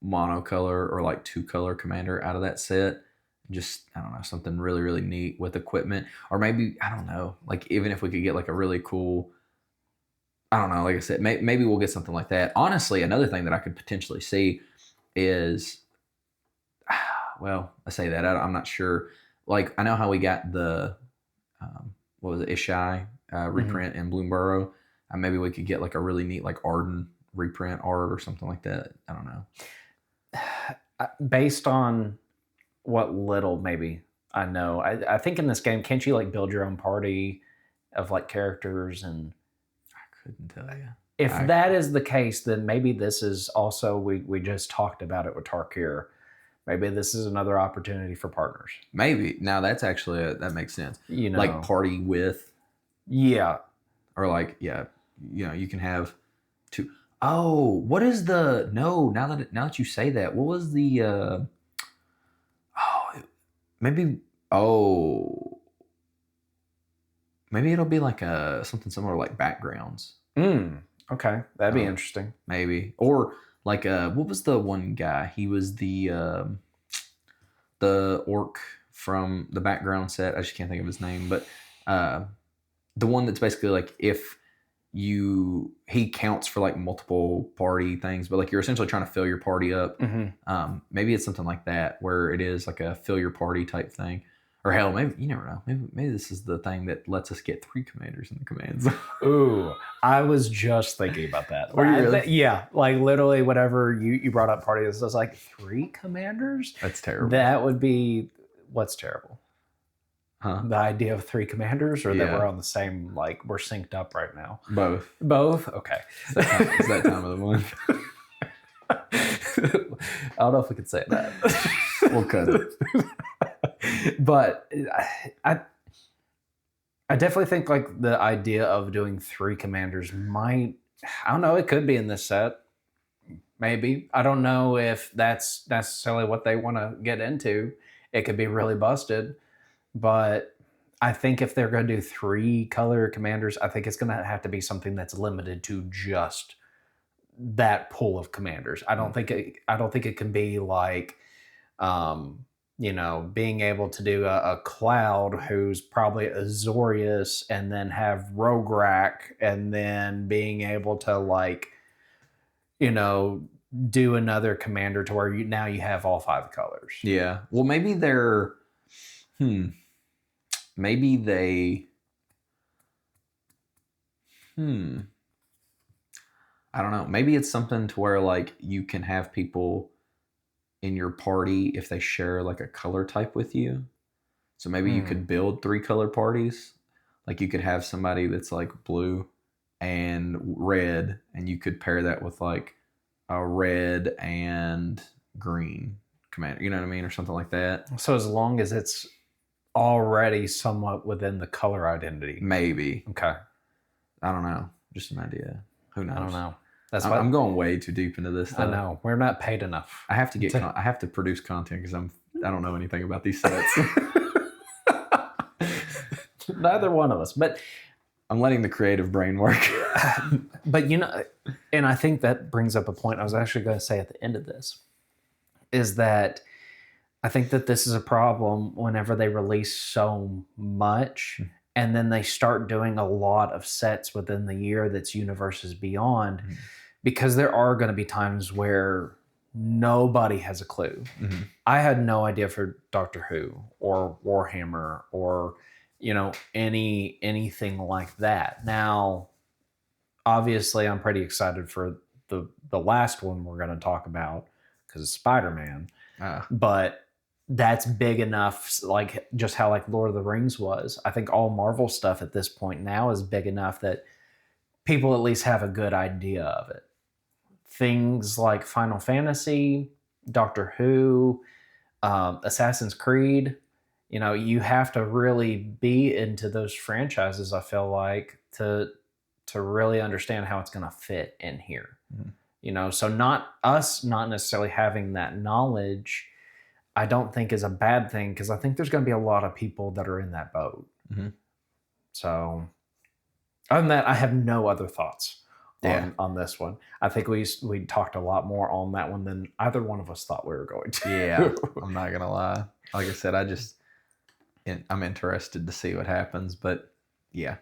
monocolor or like 2-color commander out of that set. Just, I don't know, something really, really neat with equipment. Or maybe, I don't know, like even if we could get like a really cool, I don't know, like I said, maybe we'll get something like that. Honestly, another thing that I could potentially see is, well, I say that, I'm not sure. Like, I know how we got the, what was it, Ishai reprint in Bloomburrow. Maybe we could get like a really neat like Arden reprint art or something like that. I don't know. Based on what little maybe I know, I think in this game, can't you like build your own party of like characters? And I couldn't tell you. If that is the case, then maybe this is also, we just talked about it with Tarkir. Maybe this is another opportunity for partners. Maybe. Now that's actually, that makes sense. You know, like party with Yeah. Or like, yeah, you can have two. Oh, what is the no? Now that you say that, what was the? Oh, maybe. Oh, maybe it'll be like a something similar like backgrounds. Okay, that'd be Oh, interesting. maybe or like what was the one guy? He was the orc from the background set. I just can't think of his name, but uh, the one that's basically like if he counts for like multiple party things, but like you're essentially trying to fill your party up. Maybe it's something like that where it is like a fill your party type thing. Or hell, maybe you never know. Maybe this is the thing that lets us get 3 commanders in the commands. Ooh, I was just thinking about that. Were you really? Yeah, like literally whatever you brought up parties, I was like 3 commanders? That's terrible. That would be what's terrible. Huh? The idea of 3 commanders, or that Yeah. we're on the same, like we're synced up right now? Both. Both? Okay. It's that time of the month. I don't know if we could say that. We'll cut it. But I definitely think like the idea of doing 3 commanders might, I don't know, it could be in this set. Maybe. I don't know if that's necessarily what they want to get into. It could be really busted. But I think if they're going to do 3 color commanders, I think it's going to have to be something that's limited to just that pool of commanders. I don't think it can be like being able to do a Cloud who's probably Azorius and then have Rograk and then being able to like, do another commander to where now you have all 5 colors. Yeah. Well, maybe they're, maybe they, I don't know. Maybe it's something to where like you can have people in your party if they share like a color type with you. So maybe you could build 3 color parties. Like you could have somebody that's like blue and red, and you could pair that with like a red and green commander. You know what I mean? Or something like that. So as long as it's already somewhat within the color identity. Maybe. Okay. I don't know. Just an idea. Who knows? I don't know. I'm going way too deep into this stuff. I know. We're not paid enough. I have to I have to produce content because I don't know anything about these sets. Neither one of us. But I'm letting the creative brain work. But and I think that brings up a point I was actually going to say at the end of this, is that I think that this is a problem whenever they release so much and then they start doing a lot of sets within the year that's universes beyond, because there are going to be times where nobody has a clue. I had no idea for Doctor Who or Warhammer or anything like that. Now, obviously, I'm pretty excited for the last one we're going to talk about because it's Spider-Man. But that's big enough, like just how like Lord of the Rings was. I think all Marvel stuff at this point now is big enough that people at least have a good idea of it. Things like Final Fantasy, Doctor Who, Assassin's Creed, you have to really be into those franchises, I feel like, to really understand how it's going to fit in here. So not necessarily having that knowledge, I don't think is a bad thing, because I think there's going to be a lot of people that are in that boat. So other than that, I have no other thoughts on this one. I think we talked a lot more on that one than either one of us thought we were going to. Yeah, I'm not going to lie. Like I said, I'm interested to see what happens, but yeah.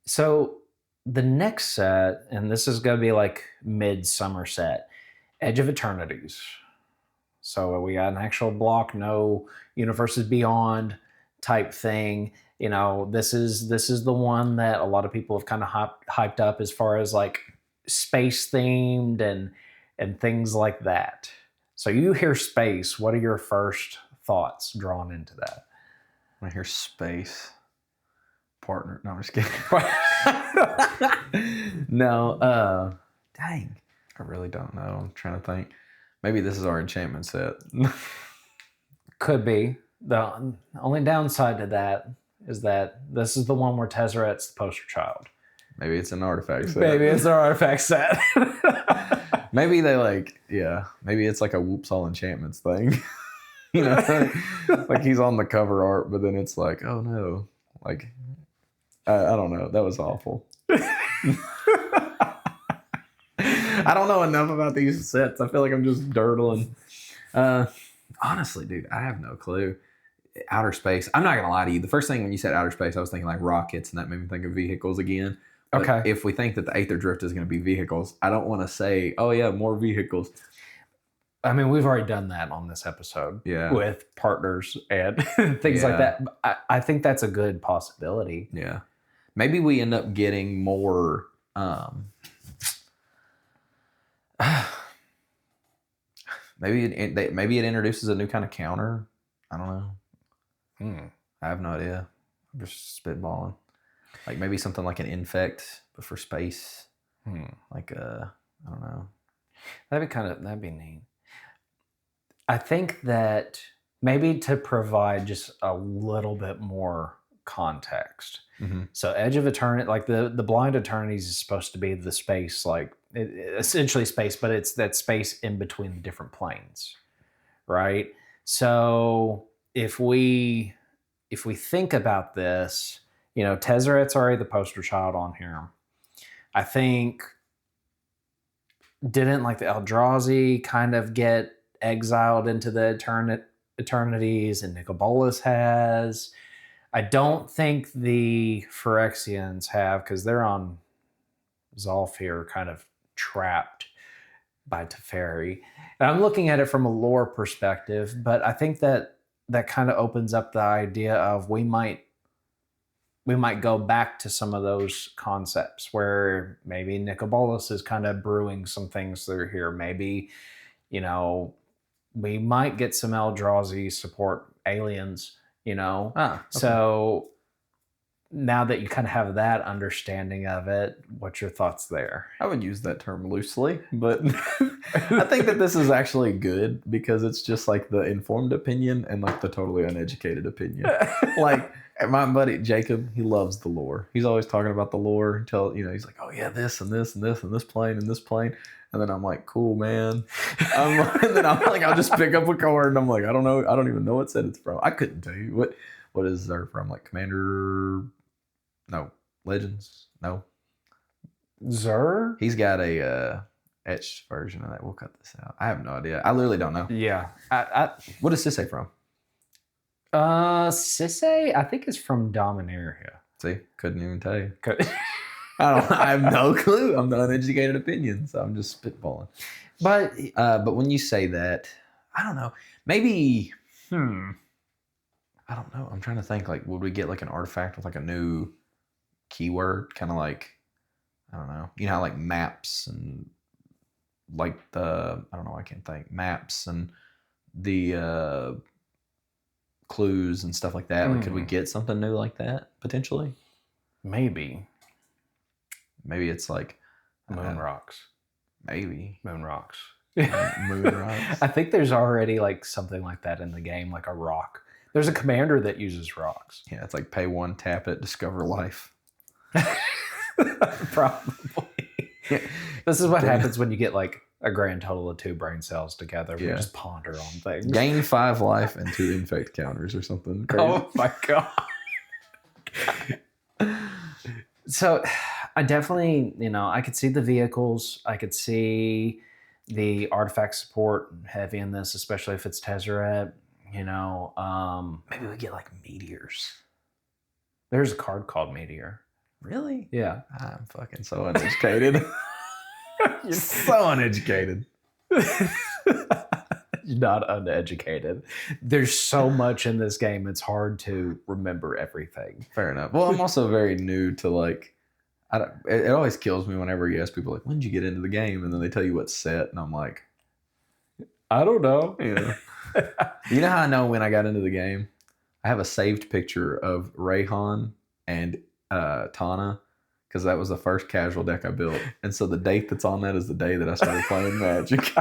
So the next set, and this is going to be like mid-summer set, Edge of Eternities. So we got an actual block, no universes beyond type thing. This is the one that a lot of people have kind of hyped up as far as like space themed and things like that. So you hear space, what are your first thoughts drawn into that? When I hear space partner, no, I'm just kidding. No, dang, I really don't know. I'm trying to think. Maybe this is our enchantment set. Could be. The only downside to that is that this is the one where Tezzeret's the poster child. Maybe it's an artifact set. Maybe it's an artifact set. Maybe they maybe it's like a Whoops All Enchantments thing. You know, like he's on the cover art, but then it's like, oh no, like I don't know. That was awful. I don't know enough about these sets. I feel like I'm just durdling. Honestly, dude, I have no clue. Outer space. I'm not gonna lie to you. The first thing when you said outer space, I was thinking like rockets, and that made me think of vehicles again. But Okay. if we think that the Aether Drift is going to be vehicles, I don't want to say, oh yeah, more vehicles. I mean, we've already done that on this episode with partners and things like that. I think that's a good possibility. Yeah. Maybe we end up getting more. Maybe it introduces a new kind of counter. I don't know. I have no idea. I'm just spitballing. Like maybe something like an infect, but for space. Like I don't know. That'd be neat. I think that maybe to provide just a little bit more context. Mm-hmm. So Edge of Eternity, like the Blind Eternities is supposed to be the space, like essentially space, but it's that space in between the different planes, right? So if we think about this, you know, Tezzeret's already the poster child on here. I think didn't like the Eldrazi kind of get exiled into the Eternities, and Nicobolas has. I don't think the Phyrexians have, because they're on Zolfir, kind of trapped by Teferi. And I'm looking at it from a lore perspective, but I think that kind of opens up the idea of we might go back to some of those concepts where maybe Nicobolas is kind of brewing some things through here. Maybe, you know, we might get some Eldrazi support aliens, you know. Okay. So now that you kind of have that understanding of it, what's your thoughts there? I would use that term loosely, but I think that this is actually good because it's just like the informed opinion and like the totally uneducated opinion. Like my buddy Jacob, he loves the lore. He's always talking about the lore until, you know, he's like, oh yeah, this and this and this and this plane and this plane. And then I'm like, cool, man. And then I'm like, I'll just pick up a card and I'm like, I don't know. I don't even know what set it's from. I couldn't tell you. What is there from? Like Commander... No. Legends? No. Xur? He's got a etched version of that. We'll cut this out. I have no idea. I literally don't know. Yeah. What is Sisse from? Sisse, I think is from Dominaria. See? Couldn't even tell you. I have no clue. I'm the uneducated opinion, so I'm just spitballing. But when you say that, I don't know. Maybe I don't know. I'm trying to think, like, would we get like an artifact with like a new keyword? Kind of like, I don't know. You know how like maps and like I don't know, I can't think. Maps and the clues and stuff like that. Like, could we get something new like that potentially? Maybe it's like Moon Rocks. Maybe Moon Rocks. Moon Rocks. I think there's already like something like that in the game, like a rock. There's a commander that uses rocks. Yeah, it's like pay one, tap it, discover life. Probably. Yeah. This is what happens when you get like a grand total of 2 brain cells together. We just ponder on things. Gain 5 life and 2 infect counters or something crazy. Oh my god. So I definitely, you know, I could see the vehicles. I could see the artifact support heavy in this, especially if it's Tezzeret. You know, maybe we get like meteors. There's a card called Meteor. Really? Yeah. I'm fucking so uneducated. You're so uneducated. You're not uneducated. There's so much in this game, it's hard to remember everything. Fair enough. Well, I'm also very new to like, it always kills me whenever you ask people like, when did you get into the game? And then they tell you what's set. And I'm like, I don't know. Yeah. You know how I know when I got into the game? I have a saved picture of Rayhan and Tana, because that was the first casual deck I built. And so the date that's on that is the day that I started playing Magic.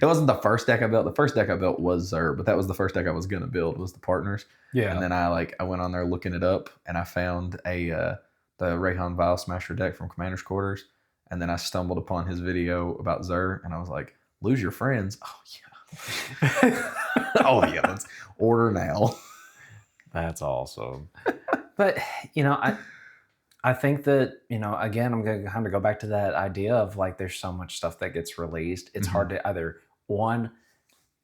It wasn't the first deck I built. The first deck I built was Zer, but that was the first deck I was gonna build was the partners. Yeah. And then I went on there looking it up, and I found the Rayhan Vile Smasher deck from Commander's Quarters, and then I stumbled upon his video about Zer, and I was like, "Lose your friends? Oh yeah, oh yeah, let's order now." That's awesome. But I think that, again, I'm going to kind of go back to that idea of like there's so much stuff that gets released. It's hard to either, one,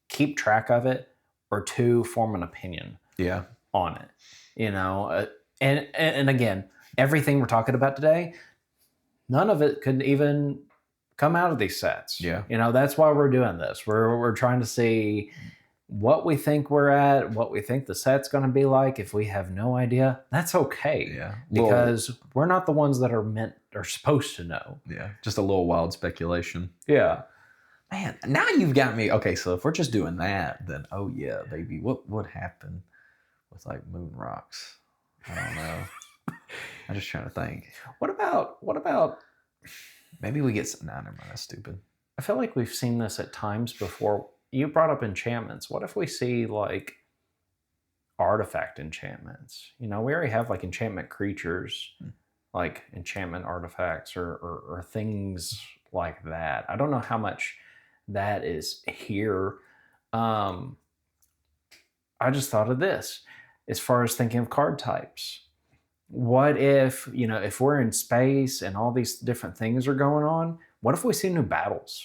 keep track of it, or two, form an opinion on it. And again, everything we're talking about today, none of it could even come out of these sets. Yeah. That's why we're doing this. We're trying to see what we think we're at, what we think the set's going to be like. If we have no idea, that's okay. Yeah. Because we're not the ones that are supposed to know. Yeah. Just a little wild speculation. Yeah. Man, now you've got me. Okay, so if we're just doing that, then oh yeah, baby. What happened with like moon rocks? I don't know. I'm just trying to think. What about maybe we get some. Nah, never mind. That's stupid. I feel like we've seen this at times before. You brought up enchantments. What if we see like artifact enchantments? We already have like enchantment creatures, like enchantment artifacts or things like that. I don't know how much that is here. I just thought of this as far as thinking of card types. What if, if we're in space and all these different things are going on, what if we see new battles?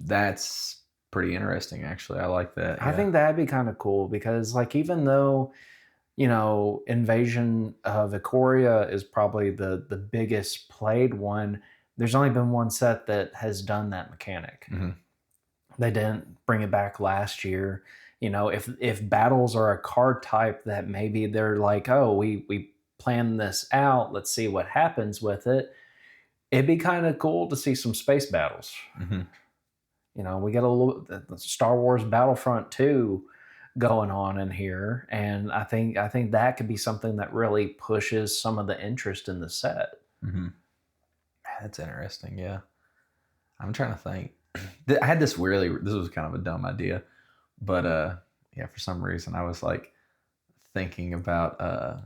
That's pretty interesting, actually. I like that. Yeah. I think that'd be kind of cool because, like, even though, Invasion of Ikoria is probably the biggest played one, there's only been one set that has done that mechanic. Mm-hmm. They didn't bring it back last year. If battles are a card type that maybe they're like, oh, we planned this out, let's see what happens with it. It'd be kind of cool to see some space battles. Mm-hmm. We got a little Star Wars Battlefront 2 going on in here, and I think that could be something that really pushes some of the interest in the set. Mm-hmm. That's interesting. Yeah, I'm trying to think. I had this was kind of a dumb idea, but yeah, for some reason I was like thinking about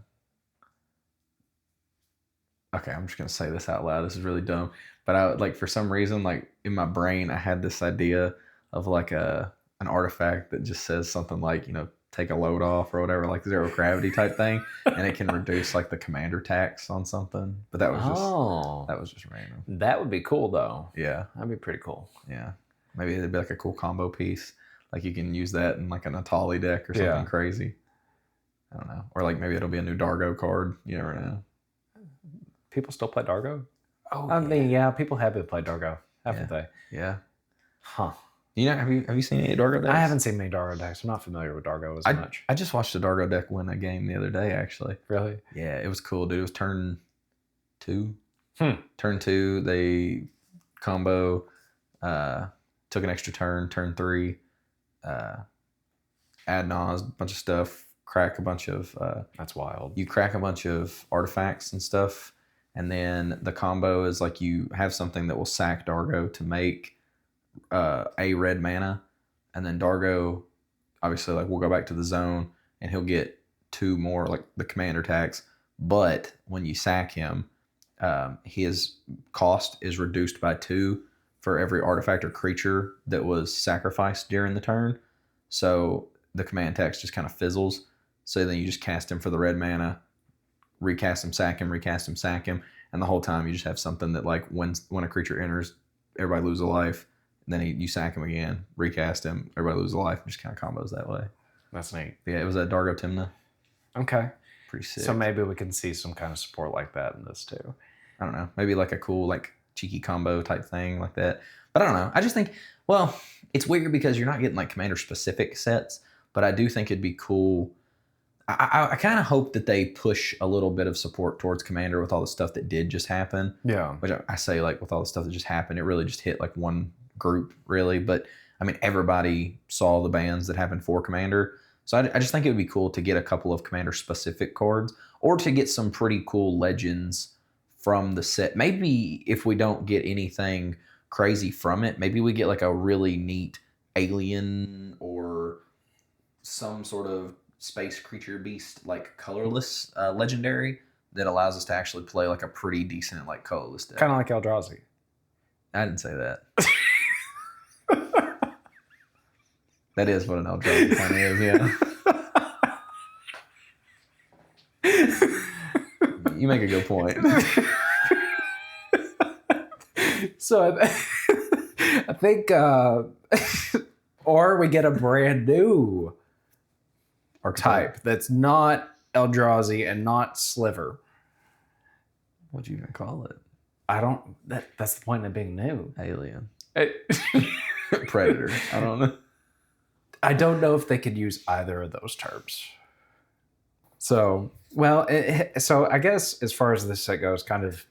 okay, I'm just gonna say this out loud. This is really dumb, but I like for some reason, like in my brain, I had this idea of like an artifact that just says something like, take a load off or whatever, like zero gravity type thing, and it can reduce like the commander tax on something. But that was just random. That would be cool though. Yeah, that'd be pretty cool. Yeah, maybe it'd be like a cool combo piece. Like you can use that in like an Atali deck or something crazy. I don't know, or like maybe it'll be a new Dargo card. You never know. People still play Dargo? Oh, I mean, yeah, people have been playing Dargo, haven't they? Yeah. Huh. Have you seen any Dargo decks? I haven't seen many Dargo decks. I'm not familiar with Dargo as much. I just watched a Dargo deck win a game the other day, actually. Really? Yeah, it was cool, dude. It was turn 2. Turn 2, they combo, took an extra turn 3, ad nauseam, a bunch of stuff, crack a bunch of... That's wild. You crack a bunch of artifacts and stuff, and then the combo is like you have something that will sack Dargo to make a red mana, and then Dargo, obviously, like we'll go back to the zone, and he'll get 2 more, like the commander tax, but when you sack him, his cost is reduced by 2 for every artifact or creature that was sacrificed during the turn, so the command tax just kind of fizzles. So then you just cast him for the red mana, recast him, sack him, recast him, sack him, and the whole time you just have something that like when a creature enters, everybody loses a life, and then you sack him again, recast him, everybody loses a life, and just kind of combos that way. That's neat. Yeah, it was at Dargo Timna. Okay. Pretty sick. So maybe we can see some kind of support like that in this too. I don't know. Maybe like a cool like cheeky combo type thing like that. But I don't know. I just think, well, it's weird because you're not getting like commander specific sets, but I do think it'd be cool. I kind of hope that they push a little bit of support towards Commander with all the stuff that did just happen. Yeah. Which I say, like, with all the stuff that just happened, it really just hit, like, one group, really. But, I mean, everybody saw the bans that happened for Commander. So I just think it would be cool to get a couple of Commander-specific cards or to get some pretty cool legends from the set. Maybe if we don't get anything crazy from it. Maybe we get like a really neat alien or some sort of space creature beast, like colorless legendary that allows us to actually play like a pretty decent like colorless deck. Kind of like Eldrazi. I didn't say that. That is what an Eldrazi kind of is, yeah. You make a good point. So I think, or we get a brand new archetype that's not Eldrazi and not Sliver. What'd you even call it? I don't. That's the point of being new. Alien. Predator. I don't know. I don't know if they could use either of those terms. So, well, so I guess as far as this set goes, kind of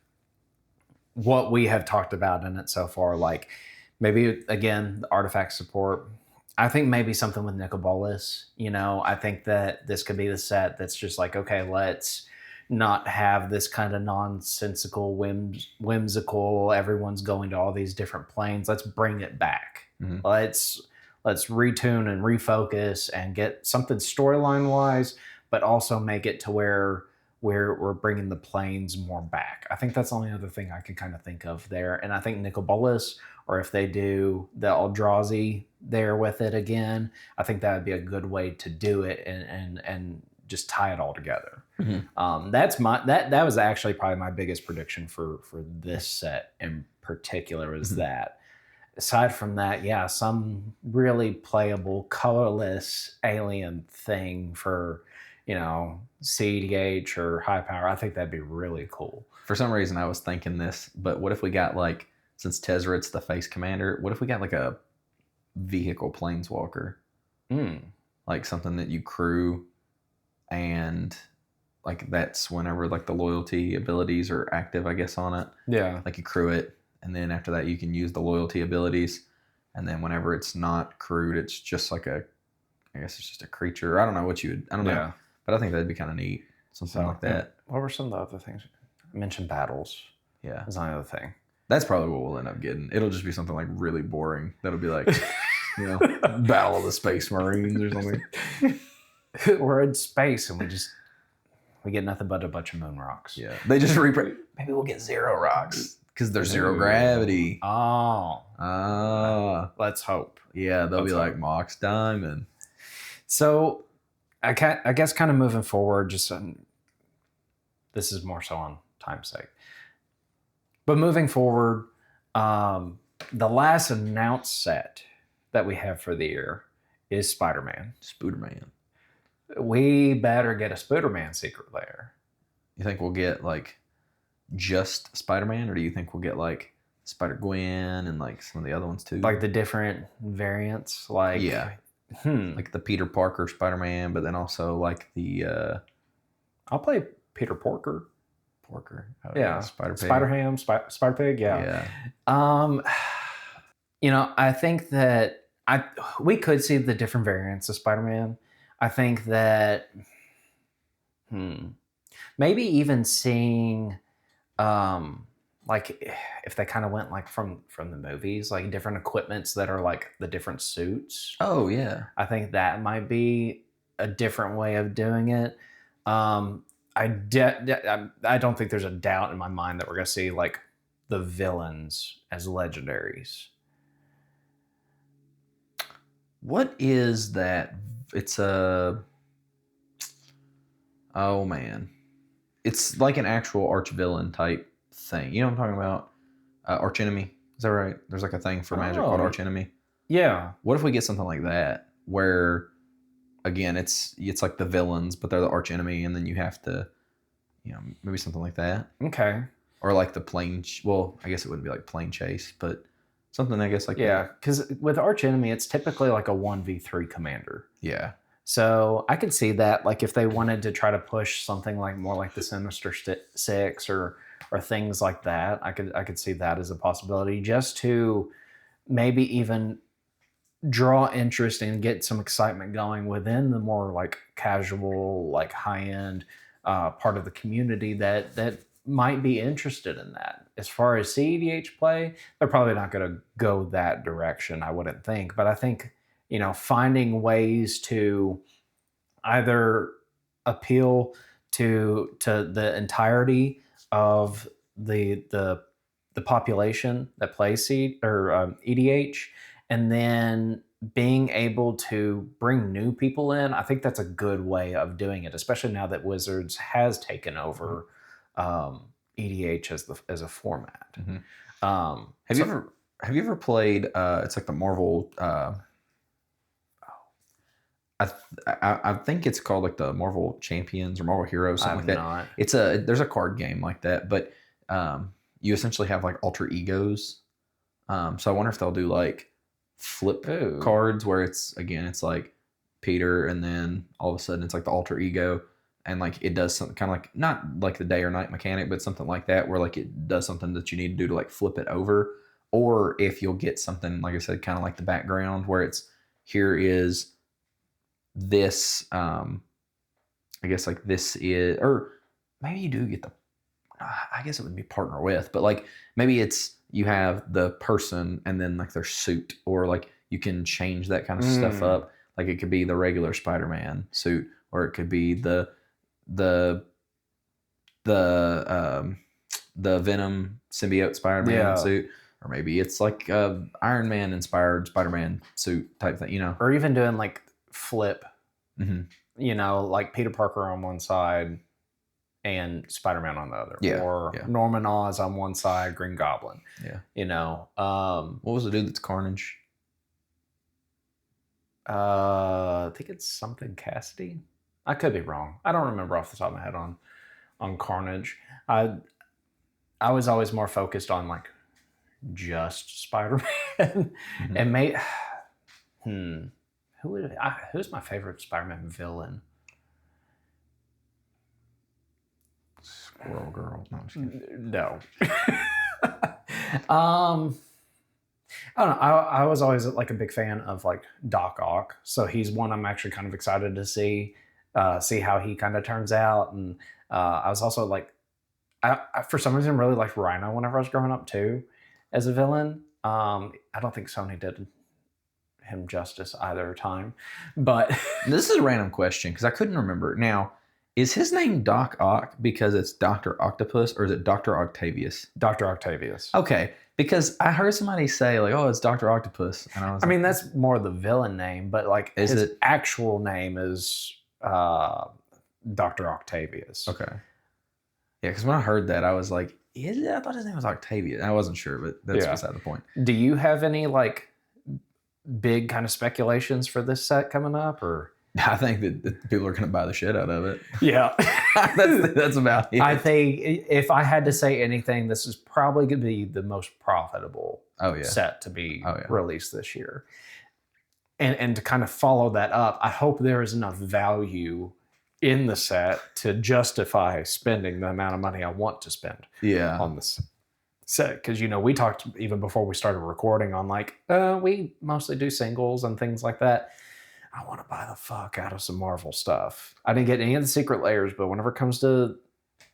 what we have talked about in it so far, like maybe again the artifact support. I think maybe something with Nicol Bolas. You know, I think that this could be the set that's just like, okay, let's not have this kind of nonsensical, whimsical. Everyone's going to all these different planes. Let's bring it back. Mm-hmm. Let's retune and refocus and get something storyline wise, but also make it to where we're bringing the planes more back. I think that's the only other thing I can kind of think of there. And I think Nicol Bolas, or if they do the Eldrazi there with it again, I think that would be a good way to do it and just tie it all together. Mm-hmm. That was actually probably my biggest prediction for this set in particular was Mm-hmm. that. Aside from that, yeah, some really playable, colorless alien thing for, you know, cEDH or high power. I think that'd be really cool. For some reason, I was thinking this, but what if we got like, since Tezzeret's the face commander, what if we got like a vehicle planeswalker? Like something that you crew and like that's whenever like the loyalty abilities are active, I guess, on it. Yeah. Like you crew it, and then after that you can use the loyalty abilities, and then whenever it's not crewed, it's just like I guess it's just a creature. I don't know what I don't know. Yeah. But I think that'd be kind of neat. Something like that. What were some of the other things? I mentioned battles. Yeah. That's another thing. That's probably what we'll end up getting. It'll just be something like really boring. That'll be like, you know, Battle of the Space Marines or something. We're in space and we get nothing but a bunch of moon rocks. Yeah. They just reprint. Maybe we'll get zero rocks because there's zero gravity. Let's hope. Yeah, they'll be like Mox Diamond. So I guess kind of moving forward, just this is more so on time's sake. But moving forward, the last announced set that we have for the year is Spider-Man. Spooderman. We better get a Spooderman secret lair. You think we'll get like just Spider-Man, or do you think we'll get like Spider-Gwen and like some of the other ones too? Like the different variants? Like yeah. Like the Peter Parker Spider-Man, but then also like the I'll play Peter Porker. Oh, yeah. Spider-Pig. Spider-Ham, Spider-Pig, yeah. You know, I think that we could see the different variants of Spider-Man. I think that maybe even seeing like if they kind of went like from the movies, like different equipments that are like the different suits. Oh yeah. I think that might be a different way of doing it. I don't think there's a doubt in my mind that we're going to see like the villains as legendaries. What is that? It's oh man, it's like an actual arch villain type thing. You know what I'm talking about? Arch enemy. Is that right? There's like a thing for Magic called arch enemy. Yeah. What if we get something like that where, again, it's like the villains, but they're the arch enemy, and then you have to, you know, maybe something like that. Okay. Or like the plane. Well, I guess it wouldn't be like plane chase, but something I guess like yeah, because with arch enemy, it's typically like a 1v3 commander. Yeah. So I could see that, like if they wanted to try to push something like more like the Sinister Six or things like that, I could see that as a possibility, just to maybe even draw interest and get some excitement going within the more like casual, like high end part of the community that might be interested in that. As far as cEDH play, they're probably not going to go that direction, I wouldn't think. But I think, finding ways to either appeal to the entirety of the population that plays EDH, and then being able to bring new people in, I think that's a good way of doing it, especially now that Wizards has taken over EDH as a format. Mm-hmm. Have you ever played? It's like the Marvel. I think it's called like the Marvel Champions or Marvel Heroes, something like that. Not. There's a card game like that, but you essentially have like alter egos. So I wonder if they'll do like flip cards where it's like Peter, and then all of a sudden it's like the alter ego, and like it does something kind of like, not like the day or night mechanic, but something like that where like it does something that you need to do to like flip it over. Or if you'll get something, like I said, kind of like the background where it's, here is this, I guess like this is, or maybe you do get the, I guess it would be partner with, but like maybe it's, you have the person and then like their suit, or like you can change that kind of stuff up. Like it could be the regular Spider-Man suit, or it could be the Venom symbiote Spider-Man suit, or maybe it's like Iron Man inspired Spider-Man suit type thing, or even doing like flip, like Peter Parker on one side and Spider-Man on the other, or Norman Oz on one side, Green Goblin. What was the dude that's Carnage? I think it's something Cassidy. I could be wrong. I don't remember off the top of my head on Carnage. I was always more focused on like just Spider-Man, and who's my favorite Spider-Man villain? Squirrel Girl. No, I'm just kidding. No. I don't know. I was always like a big fan of like Doc Ock, so he's one I'm actually kind of excited to see how he kind of turns out. And I was also like, I for some reason really liked Rhino whenever I was growing up too, as a villain. I don't think Sony did him justice either time, but this is a random question because I couldn't remember. Now, is his name Doc Ock because it's Dr. Octopus, or is it Dr. Octavius? Dr. Octavius. Okay, because I heard somebody say like, "Oh, it's Dr. Octopus," and I mean, that's more the villain name, but like his actual name is Dr. Octavius. Okay. Yeah, because when I heard that, I was like, "Is it?" I thought his name was Octavius. And I wasn't sure, but that's beside the point. Do you have any like big kind of speculations for this set coming up, or? I think that people are going to buy the shit out of it. Yeah. that's about it. I think if I had to say anything, this is probably going to be the most profitable set to be released this year. And to kind of follow that up, I hope there is enough value in the set to justify spending the amount of money I want to spend on this set. Because, we talked even before we started recording on like, we mostly do singles and things like that. I want to buy the fuck out of some Marvel stuff. I didn't get any of the secret layers, but whenever it comes to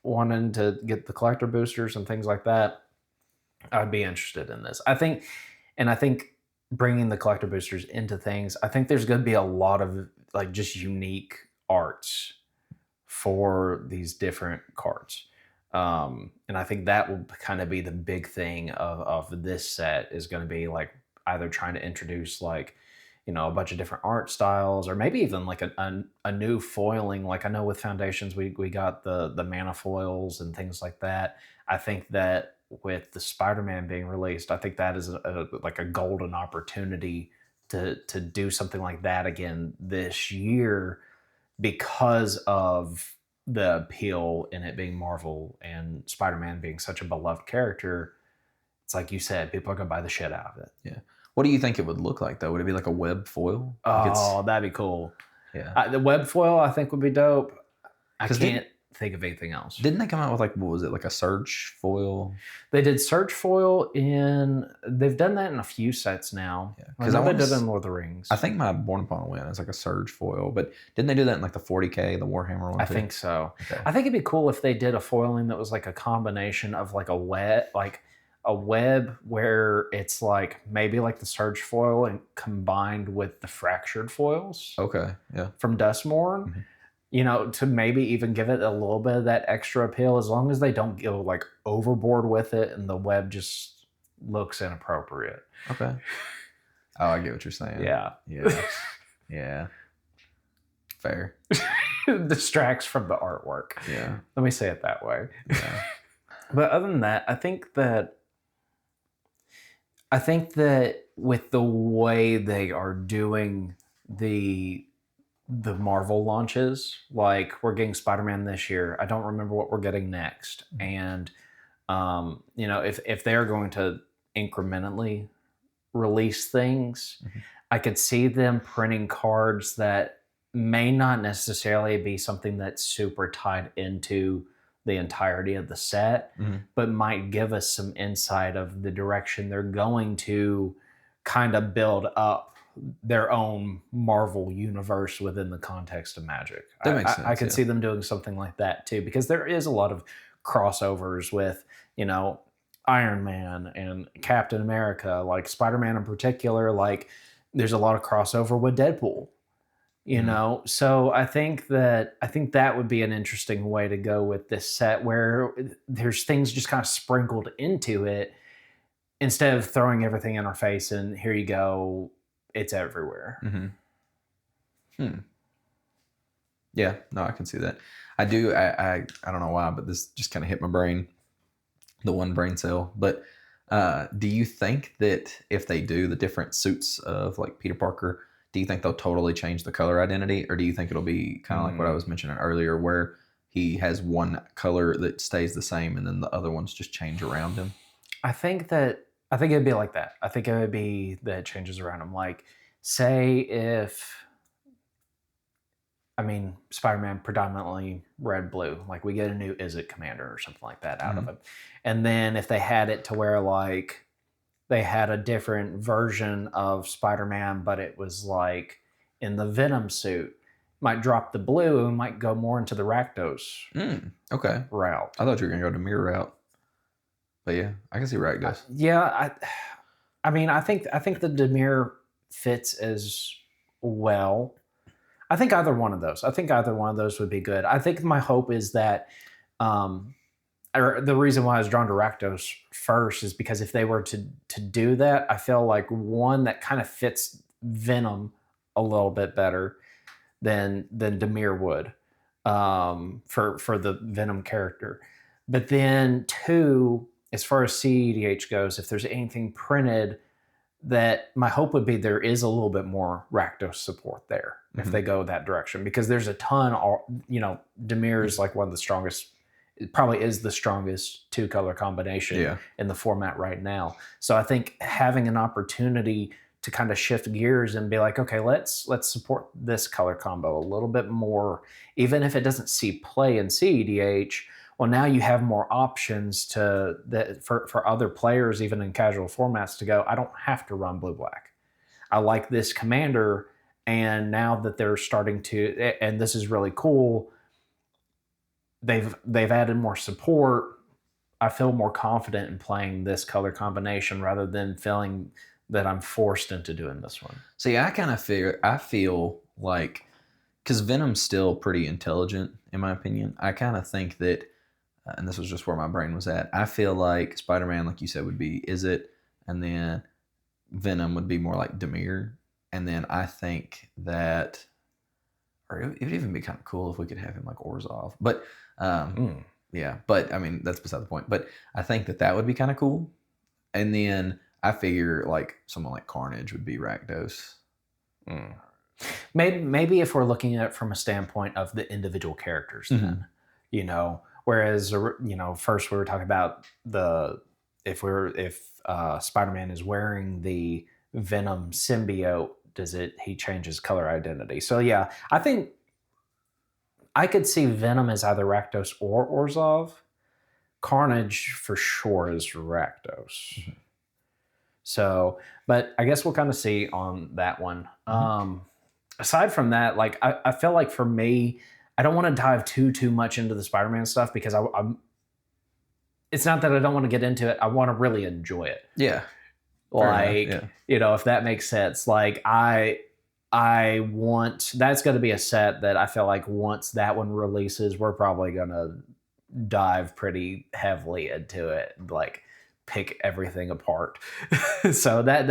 wanting to get the collector boosters and things like that, I'd be interested in this. I think bringing the collector boosters into things, I think there's going to be a lot of like just unique arts for these different cards. And I think that will kind of be the big thing of this set, is going to be like either trying to introduce like, a bunch of different art styles, or maybe even like a new foiling. Like I know with Foundations, we got the mana foils and things like that. I think that with the Spider-Man being released, I think that is like a golden opportunity to do something like that again this year, because of the appeal in it being Marvel and Spider-Man being such a beloved character. It's like you said, people are going to buy the shit out of it. Yeah. What do you think it would look like, though? Would it be like a web foil? Oh, that'd be cool. Yeah. The web foil, I think, would be dope. think of anything else. Didn't they come out with like, what was it, like a Surge foil? They did Surge foil they've done that in a few sets now. Yeah, because I did it in Lord of the Rings. I think my Born Upon a Win is like a Surge foil, but didn't they do that in like the 40K, the Warhammer one? I think so. Okay. I think it'd be cool if they did a foiling that was like a combination of like a web where it's like maybe like the Surge foil and combined with the fractured foils. Okay, yeah. From Dustmourn. Mm-hmm. You know, to maybe even give it a little bit of that extra appeal, as long as they don't go like overboard with it and the web just looks inappropriate. Okay. Oh, I get what you're saying. Yeah. Yeah. Yeah. Fair. Distracts from the artwork. Yeah. Let me say it that way. Yeah. But other than that, I think that with the way they are doing the Marvel launches, like we're getting Spider-Man this year, I don't remember what we're getting next. And you know, if they're going to incrementally release things, I could see them printing cards that may not necessarily be something that's super tied into the entirety of the set, but might give us some insight of the direction they're going to kind of build up their own Marvel universe within the context of Magic. That makes sense. I could see them doing something like that too, because there is a lot of crossovers with, you know, Iron Man and Captain America, like Spider-Man in particular. Like there's a lot of crossover with Deadpool, you know. So I think that would be an interesting way to go with this set, where there's things just kind of sprinkled into it instead of throwing everything in our face and here you go, it's everywhere. Yeah, no, I can see that. I do. I don't know why, but this just kind of hit my brain, the one brain cell. But do you think that if they do the different suits of like Peter Parker, do you think they'll totally change the color identity, or do you think it'll be kind of like what I was mentioning earlier, where he has one color that stays the same and then the other ones just change around him? I think it'd be like that. I think it would be that it changes around him. Like, say Spider-Man predominantly red, blue. Like we get a new Is It Commander or something like that out of him. And then if they had it to where like they had a different version of Spider-Man, but it was like in the Venom suit, might drop the blue and might go more into the Rakdos okay. route. I thought you were going to go to mirror route. But yeah, I can see Rakdos. I think the Demir fits as well. I think either one of those would be good. I think my hope is that, or the reason why I was drawn to Rakdos first is because if they were to do that, I feel like one that kind of fits Venom a little bit better than Demir would for the Venom character. But then two, as far as cEDH goes, if there's anything printed, that my hope would be there is a little bit more Rakdos support there if they go that direction, because there's a ton. You know, Demir is like one of the strongest. It probably is the strongest 2-color combination in the format right now. So I think having an opportunity to kind of shift gears and be like, okay, let's support this color combo a little bit more, even if it doesn't see play in cEDH. Well, now you have more options for other players, even in casual formats, to go, I don't have to run blue-black. I like this commander, and now that they're starting to, and this is really cool, they've added more support. I feel more confident in playing this color combination rather than feeling that I'm forced into doing this one. See, I feel like, because Venom's still pretty intelligent, in my opinion, I kind of think that, and this was just where my brain was at, I feel like Spider-Man, like you said, would be Is It, and then Venom would be more like Demir, and then I think that, or it would even be kind of cool if we could have him like Orzhov, but yeah, but I mean, that's beside the point, but I think that would be kind of cool, and then I figure like someone like Carnage would be Rakdos. Maybe if we're looking at it from a standpoint of the individual characters, then, you know, whereas, you know, first we were talking about if Spider-Man is wearing the Venom symbiote, he changes color identity. So yeah, I think I could see Venom as either Rakdos or Orzhov. Carnage for sure is Rakdos. So, but I guess we'll kind of see on that one. Aside from that, like I feel like for me, I don't want to dive too much into the Spider-Man stuff because I'm. It's not that I don't want to get into it. I want to really enjoy it. Yeah. Like, if that makes sense. Like I want, that's going to be a set that I feel like once that one releases, we're probably going to dive pretty heavily into it, like pick everything apart. So that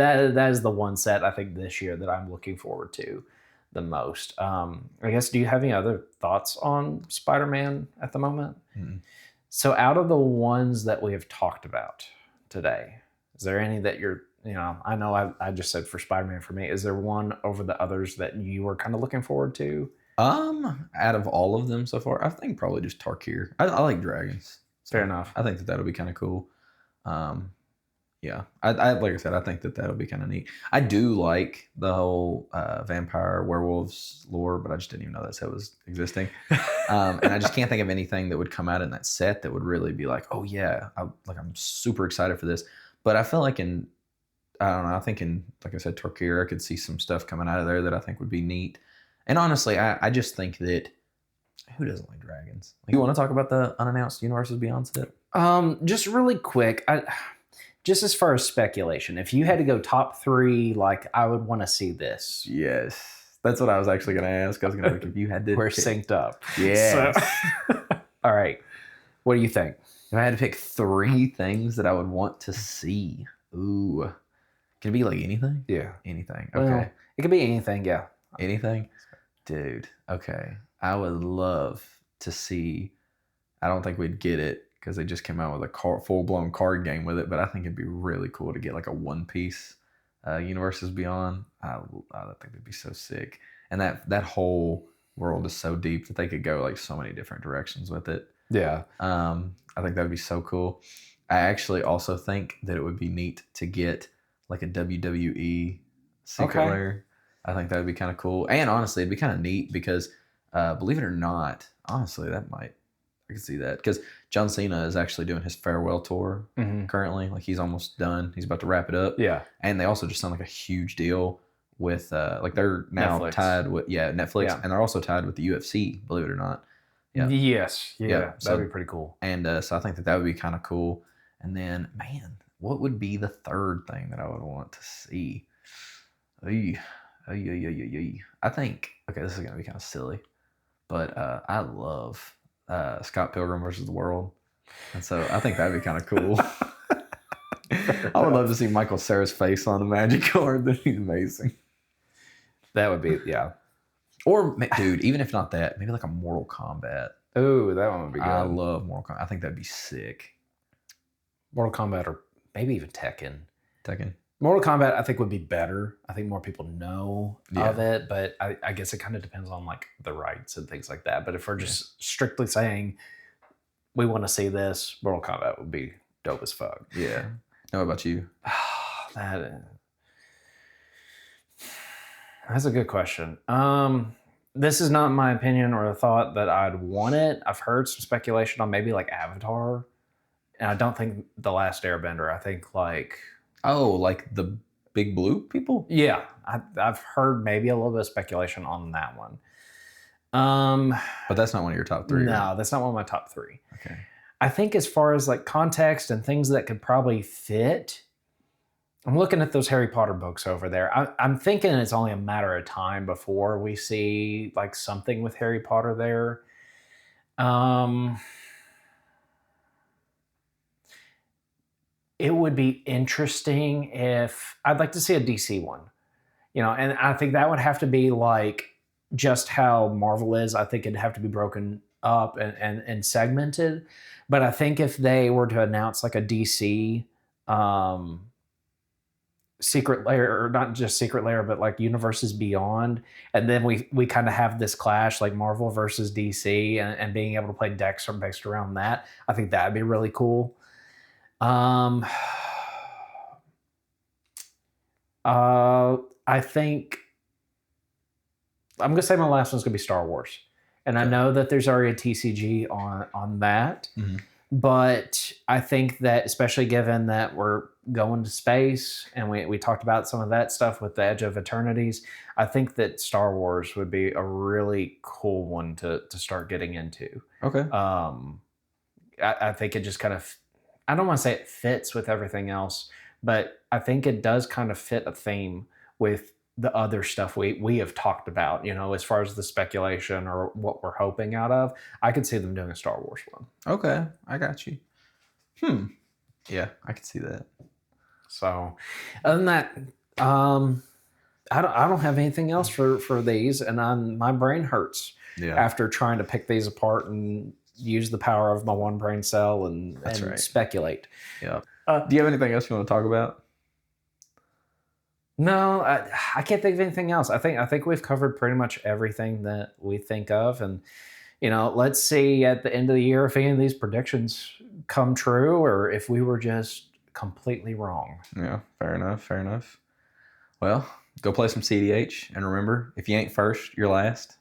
is the one set I think this year that I'm looking forward to the most. I guess, do you have any other thoughts on Spider-Man at the moment? Mm-hmm. So out of the ones that we have talked about today, is there any that you're, I know I just said for Spider-Man for me, is there one over the others that you were kind of looking forward to? Out of all of them so far, I think probably just Tarkir. I like dragons. So Fair enough. I think that'll be kind of cool. Yeah, I like I said, I think that'll be kind of neat. I do like the whole vampire werewolves lore, but I just didn't even know that was existing. And I just can't think of anything that would come out in that set that would really be like, oh yeah, I'm super excited for this. But I feel like I don't know, I think like I said, Tarkir, I could see some stuff coming out of there that I think would be neat. And honestly, I just think that who doesn't like dragons? You want to talk about the unannounced Universes Beyond set? Just really quick, just as far as speculation, if you had to go top 3, like I would want to see this. Yes, that's what I was actually going to ask. I was going to if you had to. We're synced up. Yeah. So, all right. What do you think? If I had to pick 3 things that I would want to see, ooh, can it be like anything? Yeah, anything. Well, okay, it could be anything. Yeah, anything, dude. Okay, I would love to see. I don't think we'd get it because they just came out with a full-blown card game with it, but I think it'd be really cool to get like a one-piece Universes Beyond. I think it'd be so sick, and that whole world is so deep that they could go like so many different directions with it. Yeah. I think that would be so cool. I actually also think that it would be neat to get like a WWE secret lair. I think that would be kind of cool. And honestly, it'd be kind of neat because believe it or not, honestly, I could see that because John Cena is actually doing his farewell tour currently. Like he's almost done. He's about to wrap it up. Yeah. And they also just signed like a huge deal with like they're now Netflix. tied with Netflix, and they're also tied with the UFC. Believe it or not. Yeah. Yes. Yeah. So that'd be pretty cool. And so I think that would be kind of cool. And then, man, what would be the third thing that I would want to see? I think, okay, this is going to be kind of silly, but I love Scott Pilgrim versus the World. And so I think that'd be kind of cool. I would love to see Michael Cera's face on a Magic card. That'd be amazing. That would be, yeah. Or, dude, even if not that, maybe like a Mortal Kombat. Oh, that one would be good. I love Mortal Kombat. I think that'd be sick. Mortal Kombat or maybe even Tekken. Mortal Kombat, I think, would be better. I think more people know of it, but I guess it kind of depends on like the rights and things like that. But if we're just strictly saying we want to see this, Mortal Kombat would be dope as fuck. Yeah. Now, what about you? That's a good question. This is not my opinion or a thought that I'd want it. I've heard some speculation on maybe like Avatar. And I don't think The Last Airbender. I think like... Oh, like the big blue people? Yeah. I've heard maybe a little bit of speculation on that one. But that's not one of your top 3, No, right? that's not one of my top 3. Okay. I think as far as like context and things that could probably fit, I'm looking at those Harry Potter books over there. I'm thinking it's only a matter of time before we see like something with Harry Potter there. It would be interesting if I'd like to see a DC one, and I think that would have to be like just how Marvel is. I think it'd have to be broken up and segmented. But I think if they were to announce like a DC secret layer, or not just secret layer, but like Universes Beyond, and then we kind of have this clash like Marvel versus DC and being able to play decks based around that, I think that'd be really cool. I think I'm gonna say my last one's gonna be Star Wars, and I Okay. know that there's already a TCG on that. Mm-hmm. But I think that, especially given that we're going to space and we talked about some of that stuff with the Edge of Eternities, I think that Star Wars would be a really cool one to start getting into. Okay. I think it just kind of, I don't want to say it fits with everything else, but I think it does kind of fit a theme with the other stuff we have talked about, as far as the speculation or what we're hoping out of. I could see them doing a Star Wars one. Okay. I got you. Yeah, I can see that. So, other than that, I don't have anything else for these, and my brain hurts after trying to pick these apart and use the power of my one brain cell and right. speculate. Yeah. Do you have anything else you want to talk about? No, I can't think of anything else. I think we've covered pretty much everything that we think of, and let's see at the end of the year if any of these predictions come true or if we were just completely wrong. Yeah, fair enough. Fair enough. Well, go play some cEDH, and remember, if you ain't first, you're last.